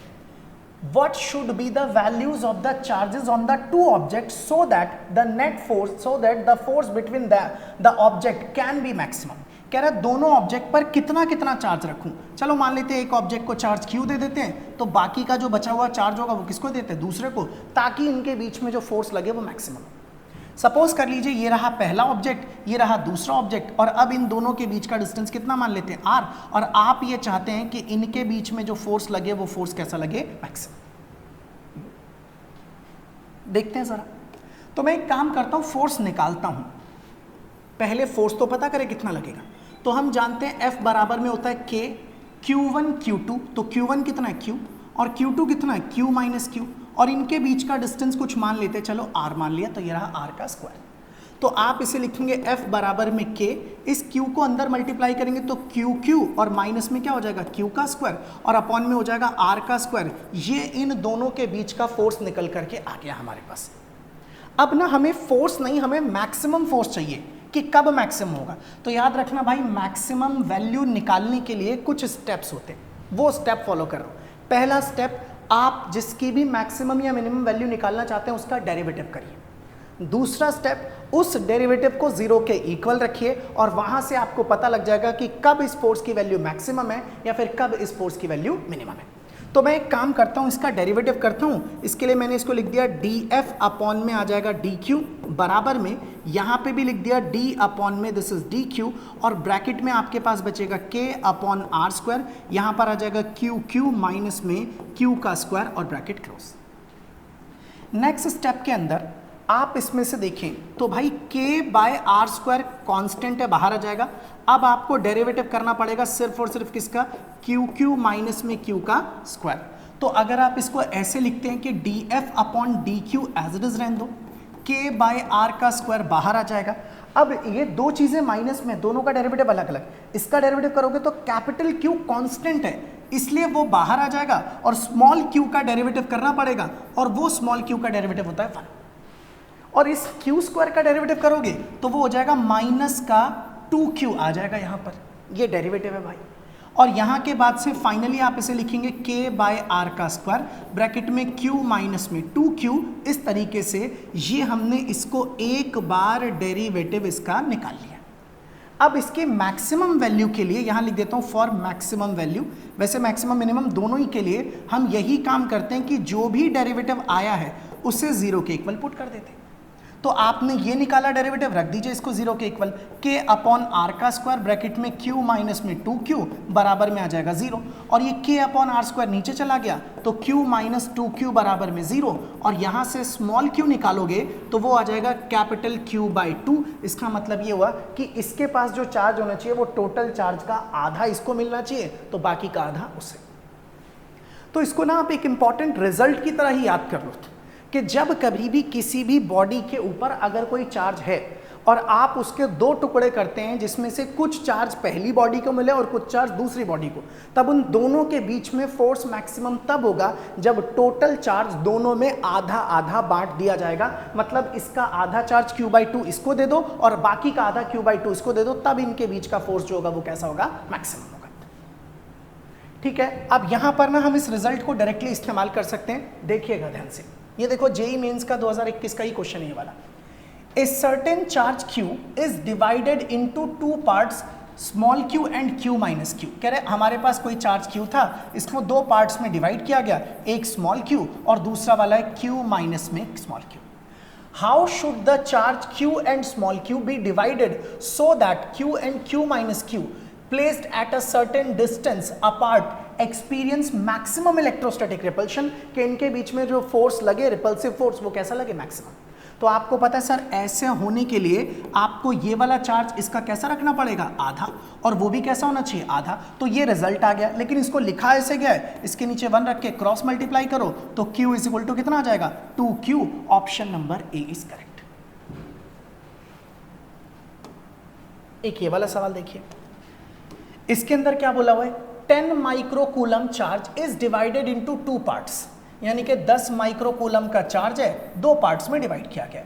[SPEAKER 1] What should be the values of the charges on the 2 objects so that the net force, so that the force between the object can be maximum. कह रहा है दोनों ऑब्जेक्ट पर कितना कितना चार्ज रखूं. चलो मान लेते हैं एक ऑब्जेक्ट को चार्ज Q दे देते हैं, तो बाकी का जो बचा हुआ चार्ज होगा वो किसको देते हैं? दूसरे को, ताकि इनके बीच में जो फोर्स लगे वो मैक्सिमम. सपोज कर लीजिए ये रहा पहला ऑब्जेक्ट, ये रहा दूसरा ऑब्जेक्ट, और अब इन दोनों के बीच का डिस्टेंस कितना मान लेते हैं? r. और आप ये चाहते हैं कि इनके बीच में जो फोर्स लगे वो फोर्स कैसा लगे? मैक्सिमम. देखते हैं जरा. तो मैं एक काम करता हूं, फोर्स निकालता हूं. पहले फोर्स तो पता करें कितना लगेगा. तो हम जानते हैं F बराबर में होता है K Q1 Q2. तो Q1 कितना है? Q, और Q2 कितना है? Q माइनस Q, और इनके बीच का डिस्टेंस कुछ मान लेते हैं, चलो r मान लिया, तो ये रहा r का स्क्वायर. तो आप इसे लिखेंगे F बराबर में K, इस Q को अंदर मल्टीप्लाई करेंगे तो Q और माइनस में क्या हो जाएगा? Q का स्क्वायर, और अपॉन में हो जाएगा r का स्क्वायर. ये इन दोनों के बीच का फोर्स निकल करके आ गया हमारे पास. अब ना हमें फोर्स नहीं, हमें मैक्सिमम फोर्स चाहिए कि कब मैक्सिमम होगा. तो याद रखना भाई, मैक्सिमम वैल्यू निकालने के लिए कुछ स्टेप्स होते हैं, वो स्टेप फॉलो कर रहा हूं. पहला स्टेप, आप जिसकी भी मैक्सिमम या मिनिमम वैल्यू निकालना चाहते हैं उसका डेरिवेटिव करिए. दूसरा स्टेप, उस डेरिवेटिव को 0 के इक्वल रखिए, और वहां से आपको पता लग जाएगा कि कब इस फोर्स की वैल्यू मैक्सिमम है या फिर कब इस फोर्स की वैल्यू मिनिमम है. तो मैं एक काम करता हूं, इसका डेरिवेटिव करता हूं. इसके लिए मैंने इसको लिख दिया dF अपॉन में आ जाएगा dQ, बराबर में यहां पे भी लिख दिया d अपॉन में दिस इज dQ, और ब्रैकेट में आपके पास बचेगा K अपॉन r स्क्वायर. यहां पर आ जाएगा Q माइनस में Q का स्क्वायर, और ब्रैकेट क्लोज. नेक्स्ट स्टेप के अंदर आप इसमें से देखें तो भाई k/r² कांस्टेंट है, बाहर आ जाएगा। अब आपको डेरिवेटिव करना पड़ेगा सिर्फ और सिर्फ किसका, QQ माइनस में Q का स्क्वायर। तो अगर आप इसको ऐसे लिखते हैं कि dF/dQ एज इट इज रहने दो, k/r का स्क्वायर बाहर आ जाएगा। अब ये दो चीजें माइनस में, दोनों का डेरिवेटिव अलग अलग, इसका डेरिवेटिव करोगे तो कैपिटल Q कांस्टेंट है इसलिए वो बाहर आ जाएगा और स्मॉल q का डेरिवेटिव करना पड़ेगा, और वो स्मॉल q का डेरिवेटिव होता है 1। और इस q स्क्वायर का डेरिवेटिव करोगे तो वो हो जाएगा माइनस का 2q आ जाएगा यहां पर, ये डेरिवेटिव है भाई। और यहां के बाद से फाइनली आप इसे लिखेंगे k/r का स्क्वायर ब्रैकेट में q माइनस में 2q। इस तरीके से ये हमने इसको एक बार डेरिवेटिव इसका निकाल लिया। अब इसके मैक्सिमम वैल्यू के लिए यहां लिख देता हूं फॉर मैक्सिमम वैल्यू, वैसे मैक्सिमम मिनिमम दोनों ही के लिए हम यही काम करते हैं कि जो भी डेरिवेटिव आया है उसे 0 के इक्वल पुट कर देते हैं। तो आपने ये निकाला डेरिवेटिव, रख दीजिए इसको 0 के इक्वल, k/r का स्क्वायर ब्रैकेट में q माइनस में 2q बराबर में आ जाएगा 0, और ये k/r स्क्वायर नीचे चला गया तो q माइनस 2q बराबर में 0, और यहां से स्मॉल q निकालोगे तो वो आ जाएगा कैपिटल Q/2। इसका मतलब ये हुआ कि इसके पास जो चार्ज होना चाहिए वो टोटल चार्ज का आधा इसको मिलना चाहिए, तो बाकी का आधा उसे। तो इसको ना आप एक इंपॉर्टेंट रिजल्ट की तरह ही याद कर लो कि जब कभी भी किसी भी बॉडी के ऊपर अगर कोई चार्ज है और आप उसके दो टुकड़े करते हैं जिसमें से कुछ चार्ज पहली बॉडी को मिले और कुछ चार्ज दूसरी बॉडी को, तब उन दोनों के बीच में फोर्स मैक्सिमम तब होगा जब टोटल चार्ज दोनों में आधा आधा बांट दिया जाएगा। मतलब इसका आधा चार्ज Q/2 इसको दे दो और बाकी का आधा Q/2 इसको दे दो, तब इनके बीच का फोर्स जो होगा वो कैसा होगा, मैक्सिमम होगा। ठीक है, अब यहां पर ना हम इस रिजल्ट को डायरेक्टली इस्तेमाल कर सकते हैं। देखिएगा ध्यान से, ये देखो जेईई मेंस का 2021 का ही क्वेश्चन है ये वाला। A certain charge Q is divided into 2 parts small q and q minus q। कह रहे हमारे पास कोई चार्ज Q था, इसको 2 पार्ट्स में डिवाइड किया गया, एक स्मॉल q और दूसरा वाला है q माइनस में small q। How should the charge q and small q be divided so that q and q minus q placed at a certain distance apart experience maximum electrostatic repulsion, कि इनके बीच में जो force लगे, repulsive force, वो कैसा लगे, maximum. तो आपको पता है सर ऐसे होने के लिए आपको ये वाला चार्ज इसका कैसा रखना पड़ेगा, आधा, और वो भी कैसा होना चाहिए, आधा। तो ये रिजल्ट आ गया, लेकिन इसको लिखा ऐसे गया है, इसके नीचे 1 रख के क्रॉस मल्टीप्लाई करो तो q इज इक्वल टू कितना आ जाएगा, 2q। Option number A is correct. एक ये वाला सवाल देखिए, इसके अंदर क्या बोला हुआ है, 10 microcoulomb charge is divided into 2 parts, यानी कि 10 माइक्रोकूलम का चार्ज है, 2 पार्ट्स में डिवाइड किया गया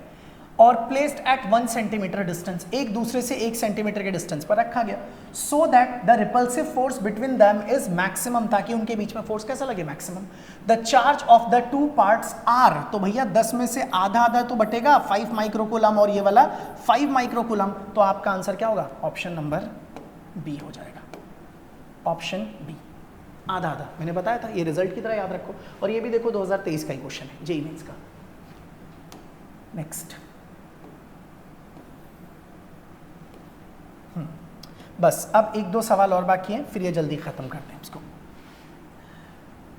[SPEAKER 1] और प्लेस्ड एट 1 सेंटीमीटर डिस्टेंस, एक दूसरे से 1 सेंटीमीटर के डिस्टेंस पर रखा गया, so that the repulsive force between them is maximum, ताकि उनके बीच में फोर्स कैसा लगे, maximum. The charge of the 2 parts are, तो भैया 10 में से आधा आधा तो बटेगा, 5 माइक्रोकूलम और ये वाला 5 माइक्रोकूलम, तो आपका आंसर क्या होगा, ऑप्शन नंबर बी हो जाएगा, ऑप्शन बी, आधा आधा। मैंने बताया था, ये रिजल्ट की तरह याद रखो, और ये भी देखो 2023 का ही क्वेश्चन है जेईई मेंस का। नेक्स्ट, बस अब 1-2 सवाल और बाकी हैं, फिर ये जल्दी खत्म करते हैं इसको।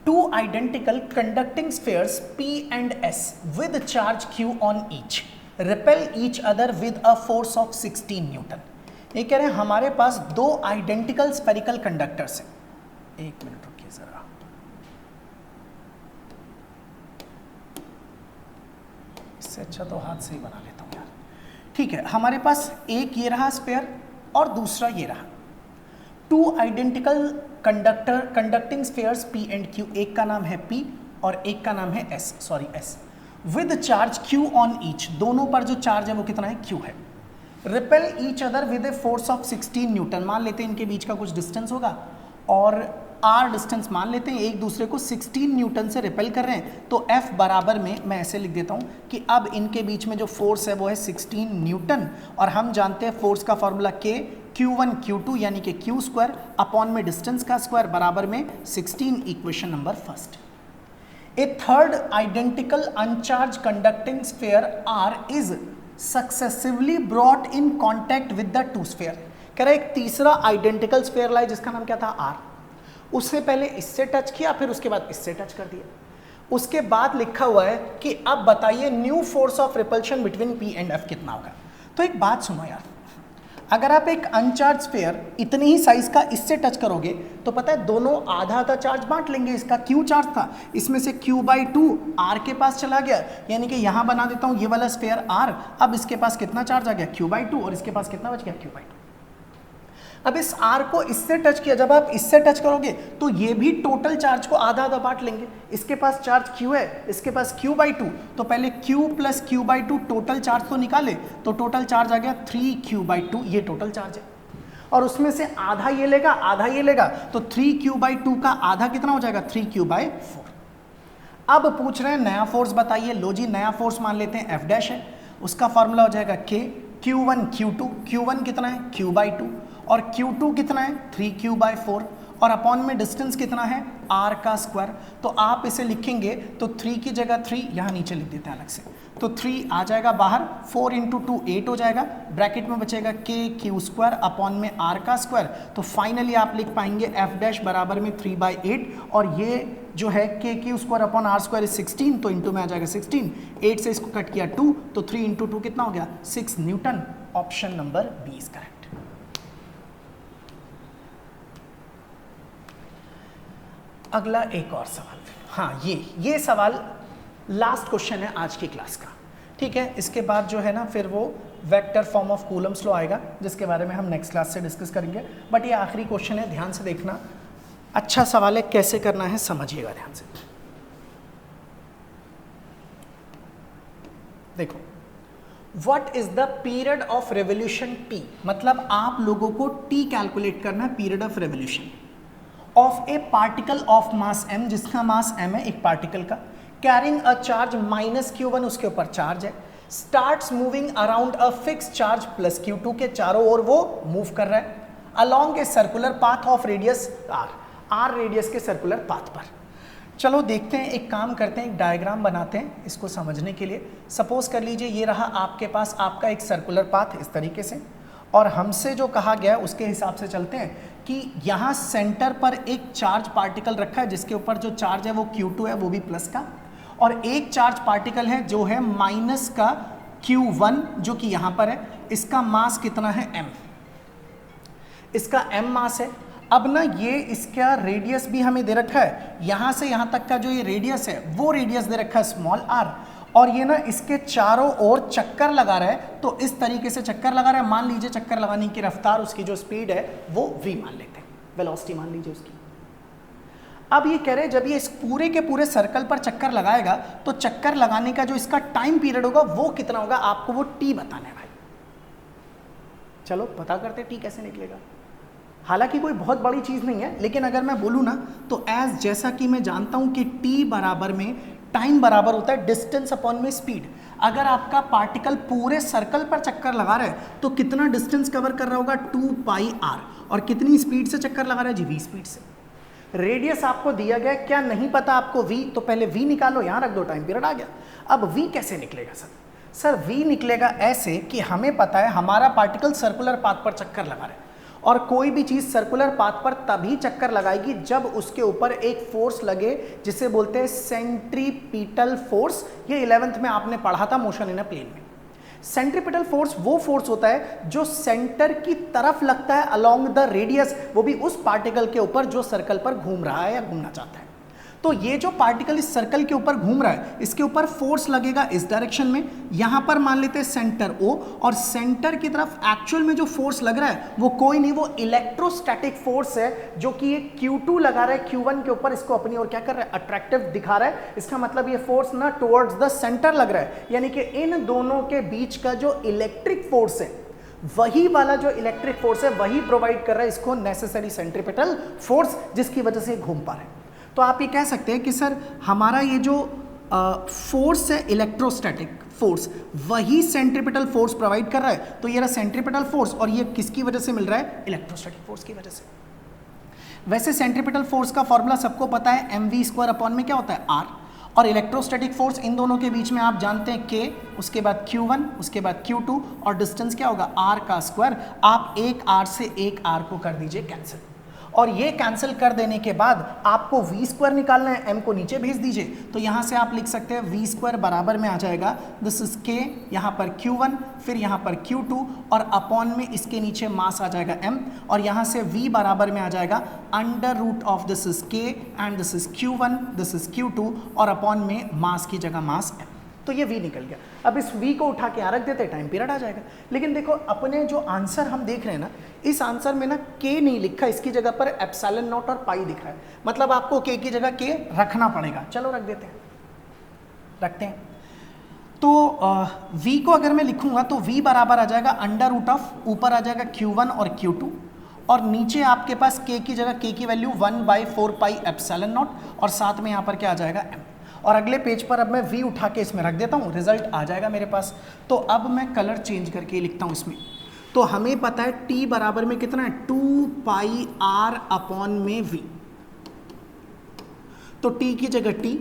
[SPEAKER 1] 2 identical conducting spheres P and S with charge Q on each repel each other with a force of 16 Newton. ये कह रहे हैं हमारे पास 2 आइडेंटिकल स्फेरिकल कंडक्टर्स हैं। एक मिनट रुकिए जरा, इससे अच्छा तो हाथ से ही बना लेता हूं यार। ठीक है, हमारे पास एक ये रहा स्पेयर और दूसरा ये रहा। 2 identical conducting spheres P and Q, एक का नाम है P और एक का नाम है S, with charge Q on each, दोनों पर जो चार्ज है वो कितना है, Q है। Repel each other with a force of 16 Newton, मान लेते हैं इनके बीच का कुछ डिस्टेंस होगा और r डिस्टेंस मान लेते हैं, एक दूसरे को 16 न्यूटन से रिपेल कर रहे हैं, तो F बराबर में मैं ऐसे लिख देता हूं कि अब इनके बीच में जो फोर्स है वो है 16 न्यूटन, और हम जानते हैं फोर्स का फॉर्मूला K Q1 Q2 यानी कि Q स्क्वायर अपॉन में डिस्टेंस का स्क्वायर बराबर में 16, equation number first. A third identical अनचार्ज conducting sphere R is successively brought in contact with the 2 sphere. कह रहा है एक तीसरा आइडेंटिकल स्फीयर लाए जिसका नाम क्या था, R, उससे पहले इससे टच किया, फिर उसके बाद इससे टच कर दिया। उसके बाद लिखा हुआ है कि अब बताइए new force of repulsion between P and F कितना होगा। तो एक बात सुनो यार, अगर आप एक अनचार्ज स्फीयर इतनी ही साइज का इससे टच करोगे तो पता है दोनों आधा आधा चार्ज बांट लेंगे। इसका क्यू चार्ज था, इसमें से q/2 r के पास चला गया, यानी कि यहां बना देता हूं ये वाला स्फीयर r, अब इसके पास कितना चार्ज आ गया q/2 और इसके पास कितना बच गया q/2। अब इस r को इससे टच किया, जब आप इससे टच करोगे तो ये भी टोटल चार्ज को आधा आधा बांट लेंगे। इसके पास चार्ज q है, इसके पास q/2, तो पहले q plus q/2 total charge तो निकाले, तो टोटल चार्ज आ गया 3q/2, ये टोटल चार्ज है। और उसमें से आधा ये लेगा आधा ये लेगा, तो 3q/2 का आधा कितना हो जाएगा 3q/4। अब पूछ रहे हैं नया फोर्स बताइए। लो जी, नया फोर्स मान लेते हैं F डैश है, उसका फॉर्मूला हो जाएगा K Q1 Q2, Q1 कितना है q/2 और Q2 कितना है 3q/4 और अपॉन में डिस्टेंस कितना है r का स्क्वायर। तो आप इसे लिखेंगे तो 3 की जगह 3 यहाँ नीचे लिख देते हैं अलग से, तो 3 आ जाएगा बाहर, 4 × 2 8 हो जाएगा, ब्रैकेट में बचेगा k/2 अपॉन में r का स्क्वायर। तो फाइनली आप लिख पाएंगे F डैश बराबर में 3/8 और ये जो है k/2 अपॉन r² इज 16, तो इंटू में आ जाएगा 16, 8 से इसको कट किया 2, तो 3 × 2 कितना हो गया 6 Newton. Option number B is correct. अगला एक और सवाल, हाँ ये सवाल लास्ट क्वेश्चन है आज की क्लास का, ठीक है। इसके बाद जो है ना फिर वो vector form of Coulomb's law आएगा जिसके बारे में हम नेक्स्ट क्लास से डिस्कस करेंगे, बट ये आखिरी क्वेश्चन है, ध्यान से देखना, अच्छा सवाल है, कैसे करना है समझिएगा ध्यान से। देखो, what is the period of revolution t, मतलब आप लोगों को t कैलकुलेट करना है, period of revolution of A particle of mass m, जिसका मास m है एक पार्टिकल का, कैरिंग अ चार्ज -q1, उसके ऊपर चार्ज है, starts moving around a fix charge +q2, के चारों ओर वो मूव कर रहा है, along a circular path of radius r radius के सर्कुलर पाथ पर। चलो देखते हैं, एक काम करते हैं, एक डायग्राम बनाते हैं इसको समझने के लिए। सपोज कर लीजिए ये रहा आपके पास आपका एक सर्कुलर पाथ इस तरीके से, और हमसे जो कहा गया उसके हिसाब से चलते हैं कि यहाँ सेंटर पर एक चार्ज पार्टिकल रखा है जिसके ऊपर जो चार्ज है वो Q2 है, वो भी प्लस का, और एक चार्ज पार्टिकल है जो है माइनस का Q1 जो कि यहाँ पर है, इसका मास कितना है m, इसका m मास है। अब ना ये इसका रेडियस भी हमें दे रखा है, यहाँ से यहाँ तक का जो ये रेडियस है वो रेडियस दे रखा है स्मॉल r, और ये ना इसके चारों ओर चक्कर लगा रहा है, तो इस तरीके से चक्कर लगा रहा है। मान लीजिए चक्कर लगाने की रफ्तार, उसकी जो स्पीड है वो v मान लेते हैं, वेलोसिटी मान लीजिए उसकी। अब ये कह रहे हैं जब ये इस पूरे के पूरे सर्कल पर चक्कर लगाएगा तो चक्कर लगाने का जो इसका टाइम पीरियड होगा वो कितना होगा, आपको वो t बताना है भाई। चलो पता करते t कैसे निकलेगा। हालांकि कोई बहुत बड़ी चीज़ नहीं है, लेकिन अगर मैं बोलूँ ना तो एज जैसा कि मैं जानता हूँ कि t बराबर में टाइम बराबर होता है डिस्टेंस अपॉन में स्पीड। अगर आपका पार्टिकल पूरे सर्कल पर चक्कर लगा रहा है तो कितना डिस्टेंस कवर कर रहा होगा 2πr, और कितनी स्पीड से चक्कर लगा रहा है जी v स्पीड से। रेडियस आपको दिया गया, क्या नहीं पता आपको v, तो पहले v निकालो, यहाँ रख दो, टाइम पीरियड आ गया। अब v कैसे निकलेगा सर v निकलेगा ऐसे कि हमें पता है हमारा पार्टिकल सर्कुलर पाथ पर चक्कर लगा रहा है, और कोई भी चीज़ सर्कुलर पाथ पर तभी चक्कर लगाएगी जब उसके ऊपर एक फोर्स लगे जिसे बोलते हैं सेंट्रीपिटल फोर्स। ये 11th में आपने पढ़ा था मोशन इन अ प्लेन में। सेंट्रीपिटल फोर्स वो फोर्स होता है जो सेंटर की तरफ लगता है अलोंग द रेडियस, वो भी उस पार्टिकल के ऊपर जो सर्कल पर घूम रहा है या घूमना चाहता है। तो ये जो पार्टिकल इस सर्कल के ऊपर घूम रहा है इसके ऊपर फोर्स लगेगा इस डायरेक्शन में, यहाँ पर मान लेते हैं सेंटर O, और सेंटर की तरफ एक्चुअल में जो फोर्स लग रहा है वो कोई नहीं, वो इलेक्ट्रोस्टैटिक फोर्स है जो कि ये Q2 लगा रहा है Q1 के ऊपर, इसको अपनी ओर क्या कर रहा है अट्रैक्टिव दिखा रहा है। इसका मतलब ये फोर्स ना टुवर्ड्स द सेंटर लग रहा है, यानी कि इन दोनों के बीच का जो इलेक्ट्रिक फोर्स है वही वाला जो इलेक्ट्रिक फोर्स है वही प्रोवाइड कर रहा है इसको नेसेसरी सेंट्रीपिटल फोर्स, जिसकी वजह से घूम पा रहे हैं। तो आप ये कह सकते हैं कि सर हमारा ये जो फोर्स है इलेक्ट्रोस्टैटिक फोर्स वही सेंट्रीपिटल फोर्स प्रोवाइड कर रहा है। तो ये रहा सेंट्रीपिटल फोर्स, और ये किसकी वजह से मिल रहा है, इलेक्ट्रोस्टैटिक फोर्स की वजह से। वैसे सेंट्रीपिटल फोर्स का फॉर्मूला सबको पता है, mv² अपॉन में क्या होता है r, और इलेक्ट्रोस्टैटिक फोर्स इन दोनों के बीच में आप जानते हैं k, उसके बाद q1, उसके बाद q2, और डिस्टेंस क्या होगा r का स्क्वायर। आप एक r से एक r को कर दीजिए कैंसिल, और ये कैंसिल कर देने के बाद आपको v स्क्वायर निकालना है, m को नीचे भेज दीजिए। तो यहाँ से आप लिख सकते हैं v स्क्वायर बराबर में आ जाएगा दिस इज k, यहाँ पर q1, फिर यहाँ पर q2 और अपॉन में इसके नीचे मास आ जाएगा m, और यहाँ से v बराबर में आ जाएगा under root of this is k and this is q1, this is q2 और अपॉन में मास की जगह मास m। तो ये v निकल गया। अब इस v को उठा के यहाँ रख देते, टाइम पीरियड आ जाएगा। लेकिन देखो अपने जो आंसर हम देख रहे हैं ना, इस आंसर में ना k नहीं लिखा, इसकी जगह पर एप्सिलॉन नॉट और पाई दिखा है, मतलब आपको k की जगह k रखना पड़ेगा। चलो रख देते हैं, रखते हैं। तो v को अगर मैं लिखूंगा तो v बराबर आ जाएगा अंडर रूट ऑफ, ऊपर आ जाएगा q1 और q2 और नीचे आपके पास k की जगह k की वैल्यू 1/4 पाई एप्सिलॉन नॉट और साथ में यहाँ पर क्या आ जाएगा m। और अगले पेज पर अब मैं v उठा के इसमें रख देता हूँ, रिजल्ट आ जाएगा मेरे पास। तो अब मैं कलर चेंज करके लिखता हूँ इसमें। तो हमें पता है t बराबर में कितना है 2 पाई r अपॉन में v, तो t की जगह t,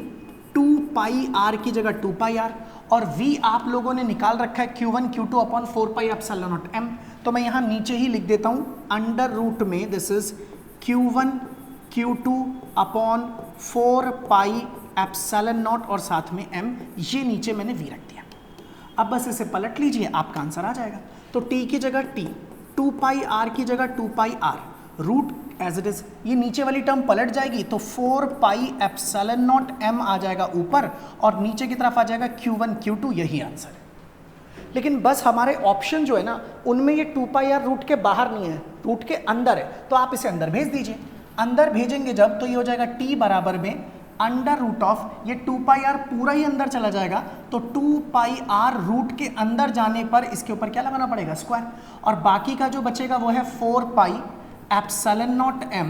[SPEAKER 1] 2 पाई r की जगह 2 पाई r और v आप लोगों ने निकाल रखा है q1 q2 upon 4 pi epsilon naught m। तो मैं यहाँ नीचे ही लिख देता हूँ अंडर रूट में this is q1 q2 upon 4 pi epsilon not और साथ में m, ये नीचे मैंने v रख दिया। अब बस इसे पलट लीजिए, आपका आंसर आ जाएगा। तो t की जगह t, 2 पाई r की जगह 2 pi r, root as it is, ये नीचे वाली टर्म पलट जाएगी तो 4 पाई एप्सिलॉन नॉट m आ जाएगा ऊपर और नीचे की तरफ आ जाएगा q1 q2, यही आंसर है। लेकिन बस हमारे ऑप्शन जो है ना उनमें ये 2 पाई r रूट के बाहर नहीं है, रूट के अंदर है, तो आप इसे अंदर भेज दीजिए। अंदर भेजेंगे जब तो ये हो जाएगा t बराबर में अंडर रूट ऑफ, ये 2 पाई r पूरा ही अंदर चला जाएगा तो 2 पाई r रूट के अंदर जाने पर इसके ऊपर क्या लगाना पड़ेगा स्क्वायर, और बाकी का जो बचेगा वो है 4 पाई एप्सिलॉन नॉट m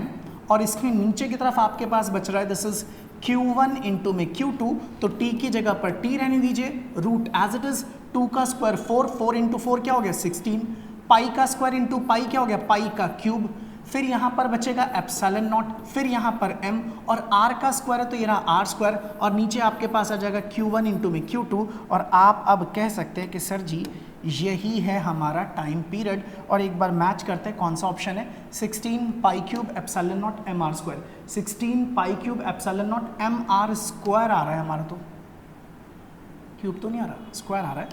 [SPEAKER 1] और इसके नीचे की तरफ आपके पास बच रहा है दिस इज q1 इंटू में q2, तो t की जगह पर t रहने दीजिए, रूट एज इट इज, 2 का स्क्वायर 4, 4 इंटू 4 क्या हो गया 16, पाई का स्क्वायर इंटू पाई क्या हो गया पाई का क्यूब, फिर यहाँ पर बचेगा एप्सिलॉन नॉट, फिर यहाँ पर m और r का स्क्वायर है तो ये रहा r स्क्वायर और नीचे आपके पास आ जाएगा q1 इंटू में q2 और आप अब कह सकते हैं कि सर जी यही है हमारा टाइम पीरियड। और एक बार मैच करते हैं कौन सा ऑप्शन है, 16 pi cube epsilon naught m r square, 16 pi cube epsilon naught m r square आ रहा है हमारा, तो क्यूब तो नहीं आ रहा, स्क्वायर आ रहा है,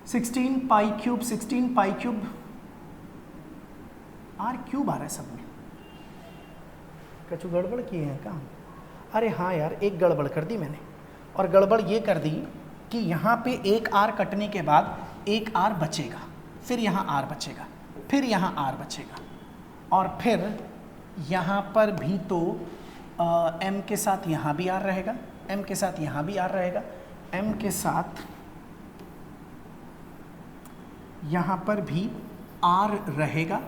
[SPEAKER 1] 16 pi cube, 16 pi cube r cube आ रहा है सब में। कछु गड़बड़ किए हैं काम? अरे हाँ यार, एक गड़बड़ कर दी मैंने, और गड़बड़ ये कर दी कि यहाँ पे एक आर कटने के बाद एक आर बचेगा, फिर यहाँ आर बचेगा, फिर यहाँ आर बचेगा और फिर यहाँ पर भी तो एम के साथ यहाँ भी आर रहेगा, एम के साथ यहाँ भी आर रहेगा, एम के साथ यहाँ पर भी आर रहेगा।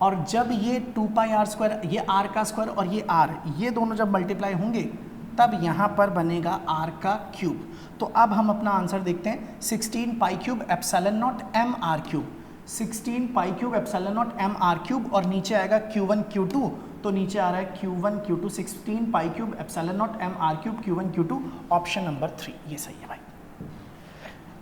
[SPEAKER 1] और जब ये 2 पाई आर स्क्वायर, ये आर का स्क्वायर और ये आर, ये दोनों जब मल्टीप्लाई होंगे तब यहाँ पर बनेगा आर का क्यूब। तो अब हम अपना आंसर देखते हैं, 16 pi cube epsilon naught m r cube, 16 pi cube epsilon naught m r cube और नीचे आएगा q1 q2, तो नीचे आ रहा है q1 q2, 16 pi cube epsilon naught m r cube q1 q2, option number 3 ये सही है भाई।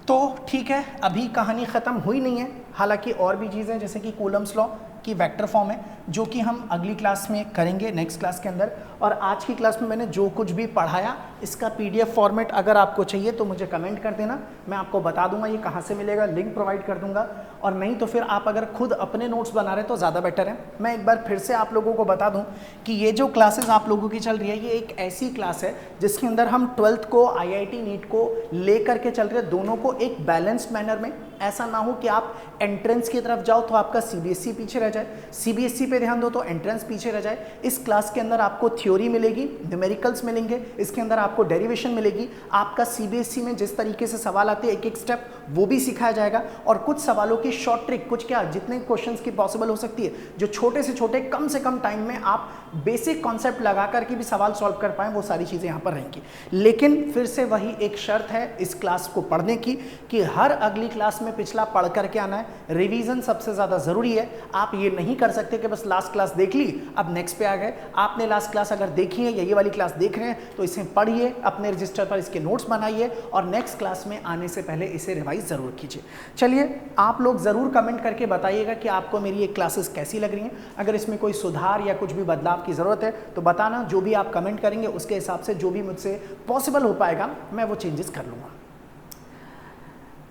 [SPEAKER 1] तो ठीक है, अभी कहानी ख़त्म हुई नहीं है, हालांकि और भी चीज़ें जैसे कि कूलम्स लॉ की वेक्टर फॉर्म है जो कि हम अगली क्लास में करेंगे, नेक्स्ट क्लास के अंदर। और आज की क्लास में मैंने जो कुछ भी पढ़ाया इसका PDF फॉर्मेट अगर आपको चाहिए तो मुझे कमेंट कर देना, मैं आपको बता दूंगा ये कहाँ से मिलेगा, लिंक प्रोवाइड कर दूंगा। और नहीं तो फिर आप अगर खुद अपने नोट्स बना रहे तो ज़्यादा बेटर है। मैं एक बार फिर से आप लोगों को बता दूं कि ये जो क्लासेस आप लोगों की चल रही है ये एक ऐसी क्लास है जिसके अंदर हम 12th को IIT नीट को ले करके चल रहे हैं, दोनों को एक बैलेंस्ड मैनर में। ऐसा ना हो कि आप एंट्रेंस की तरफ जाओ तो आपका CBSE पीछे रह जाए, CBSE पे ध्यान दो तो एंट्रेंस पीछे रह जाए। इस क्लास के अंदर आपको थ्योरी मिलेगी, न्यूमेरिकल्स मिलेंगे, इसके अंदर आपको डेरिवेशन मिलेगी, आपका CBSE में जिस तरीके से सवाल आते हैं एक एक स्टेप वो भी सिखाया जाएगा, और कुछ सवालों की शॉर्ट ट्रिक, कुछ क्या जितने क्वेश्चंस की पॉसिबल हो सकती है, जो छोटे से छोटे कम से कम टाइम में आप बेसिक कॉन्सेप्ट लगा करके भी सवाल सॉल्व कर पाएं, वो सारी चीज़ें यहाँ पर रहेंगी। लेकिन फिर से वही एक शर्त है इस क्लास को पढ़ने की कि हर अगली क्लास में पिछला पढ़ करके आना है, रिवीजन सबसे ज़्यादा ज़रूरी है। आप ये नहीं कर सकते कि बस लास्ट क्लास देख ली, अब नेक्स्ट पे आ गए। आपने लास्ट क्लास अगर देखी है या ये वाली क्लास देख रहे हैं तो इसे पढ़िए, अपने रजिस्टर पर इसके नोट्स बनाइए और नेक्स्ट क्लास में आने से पहले इसे रिवाइज ज़रूर कीजिए। चलिए, आप लोग ज़रूर कमेंट करके बताइएगा कि आपको मेरी ये क्लासेस कैसी लग रही हैं। अगर इसमें कोई सुधार या कुछ भी बदलाव की ज़रूरत है तो बताना, जो भी आप कमेंट करेंगे उसके हिसाब से जो भी मुझसे पॉसिबल हो पाएगा मैं वो चेंजेस कर लूँगा।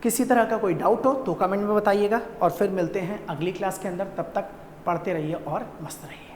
[SPEAKER 1] किसी तरह का कोई डाउट हो तो कमेंट में बताइएगा और फिर मिलते हैं अगली क्लास के अंदर। तब तक पढ़ते रहिए और मस्त रहिए।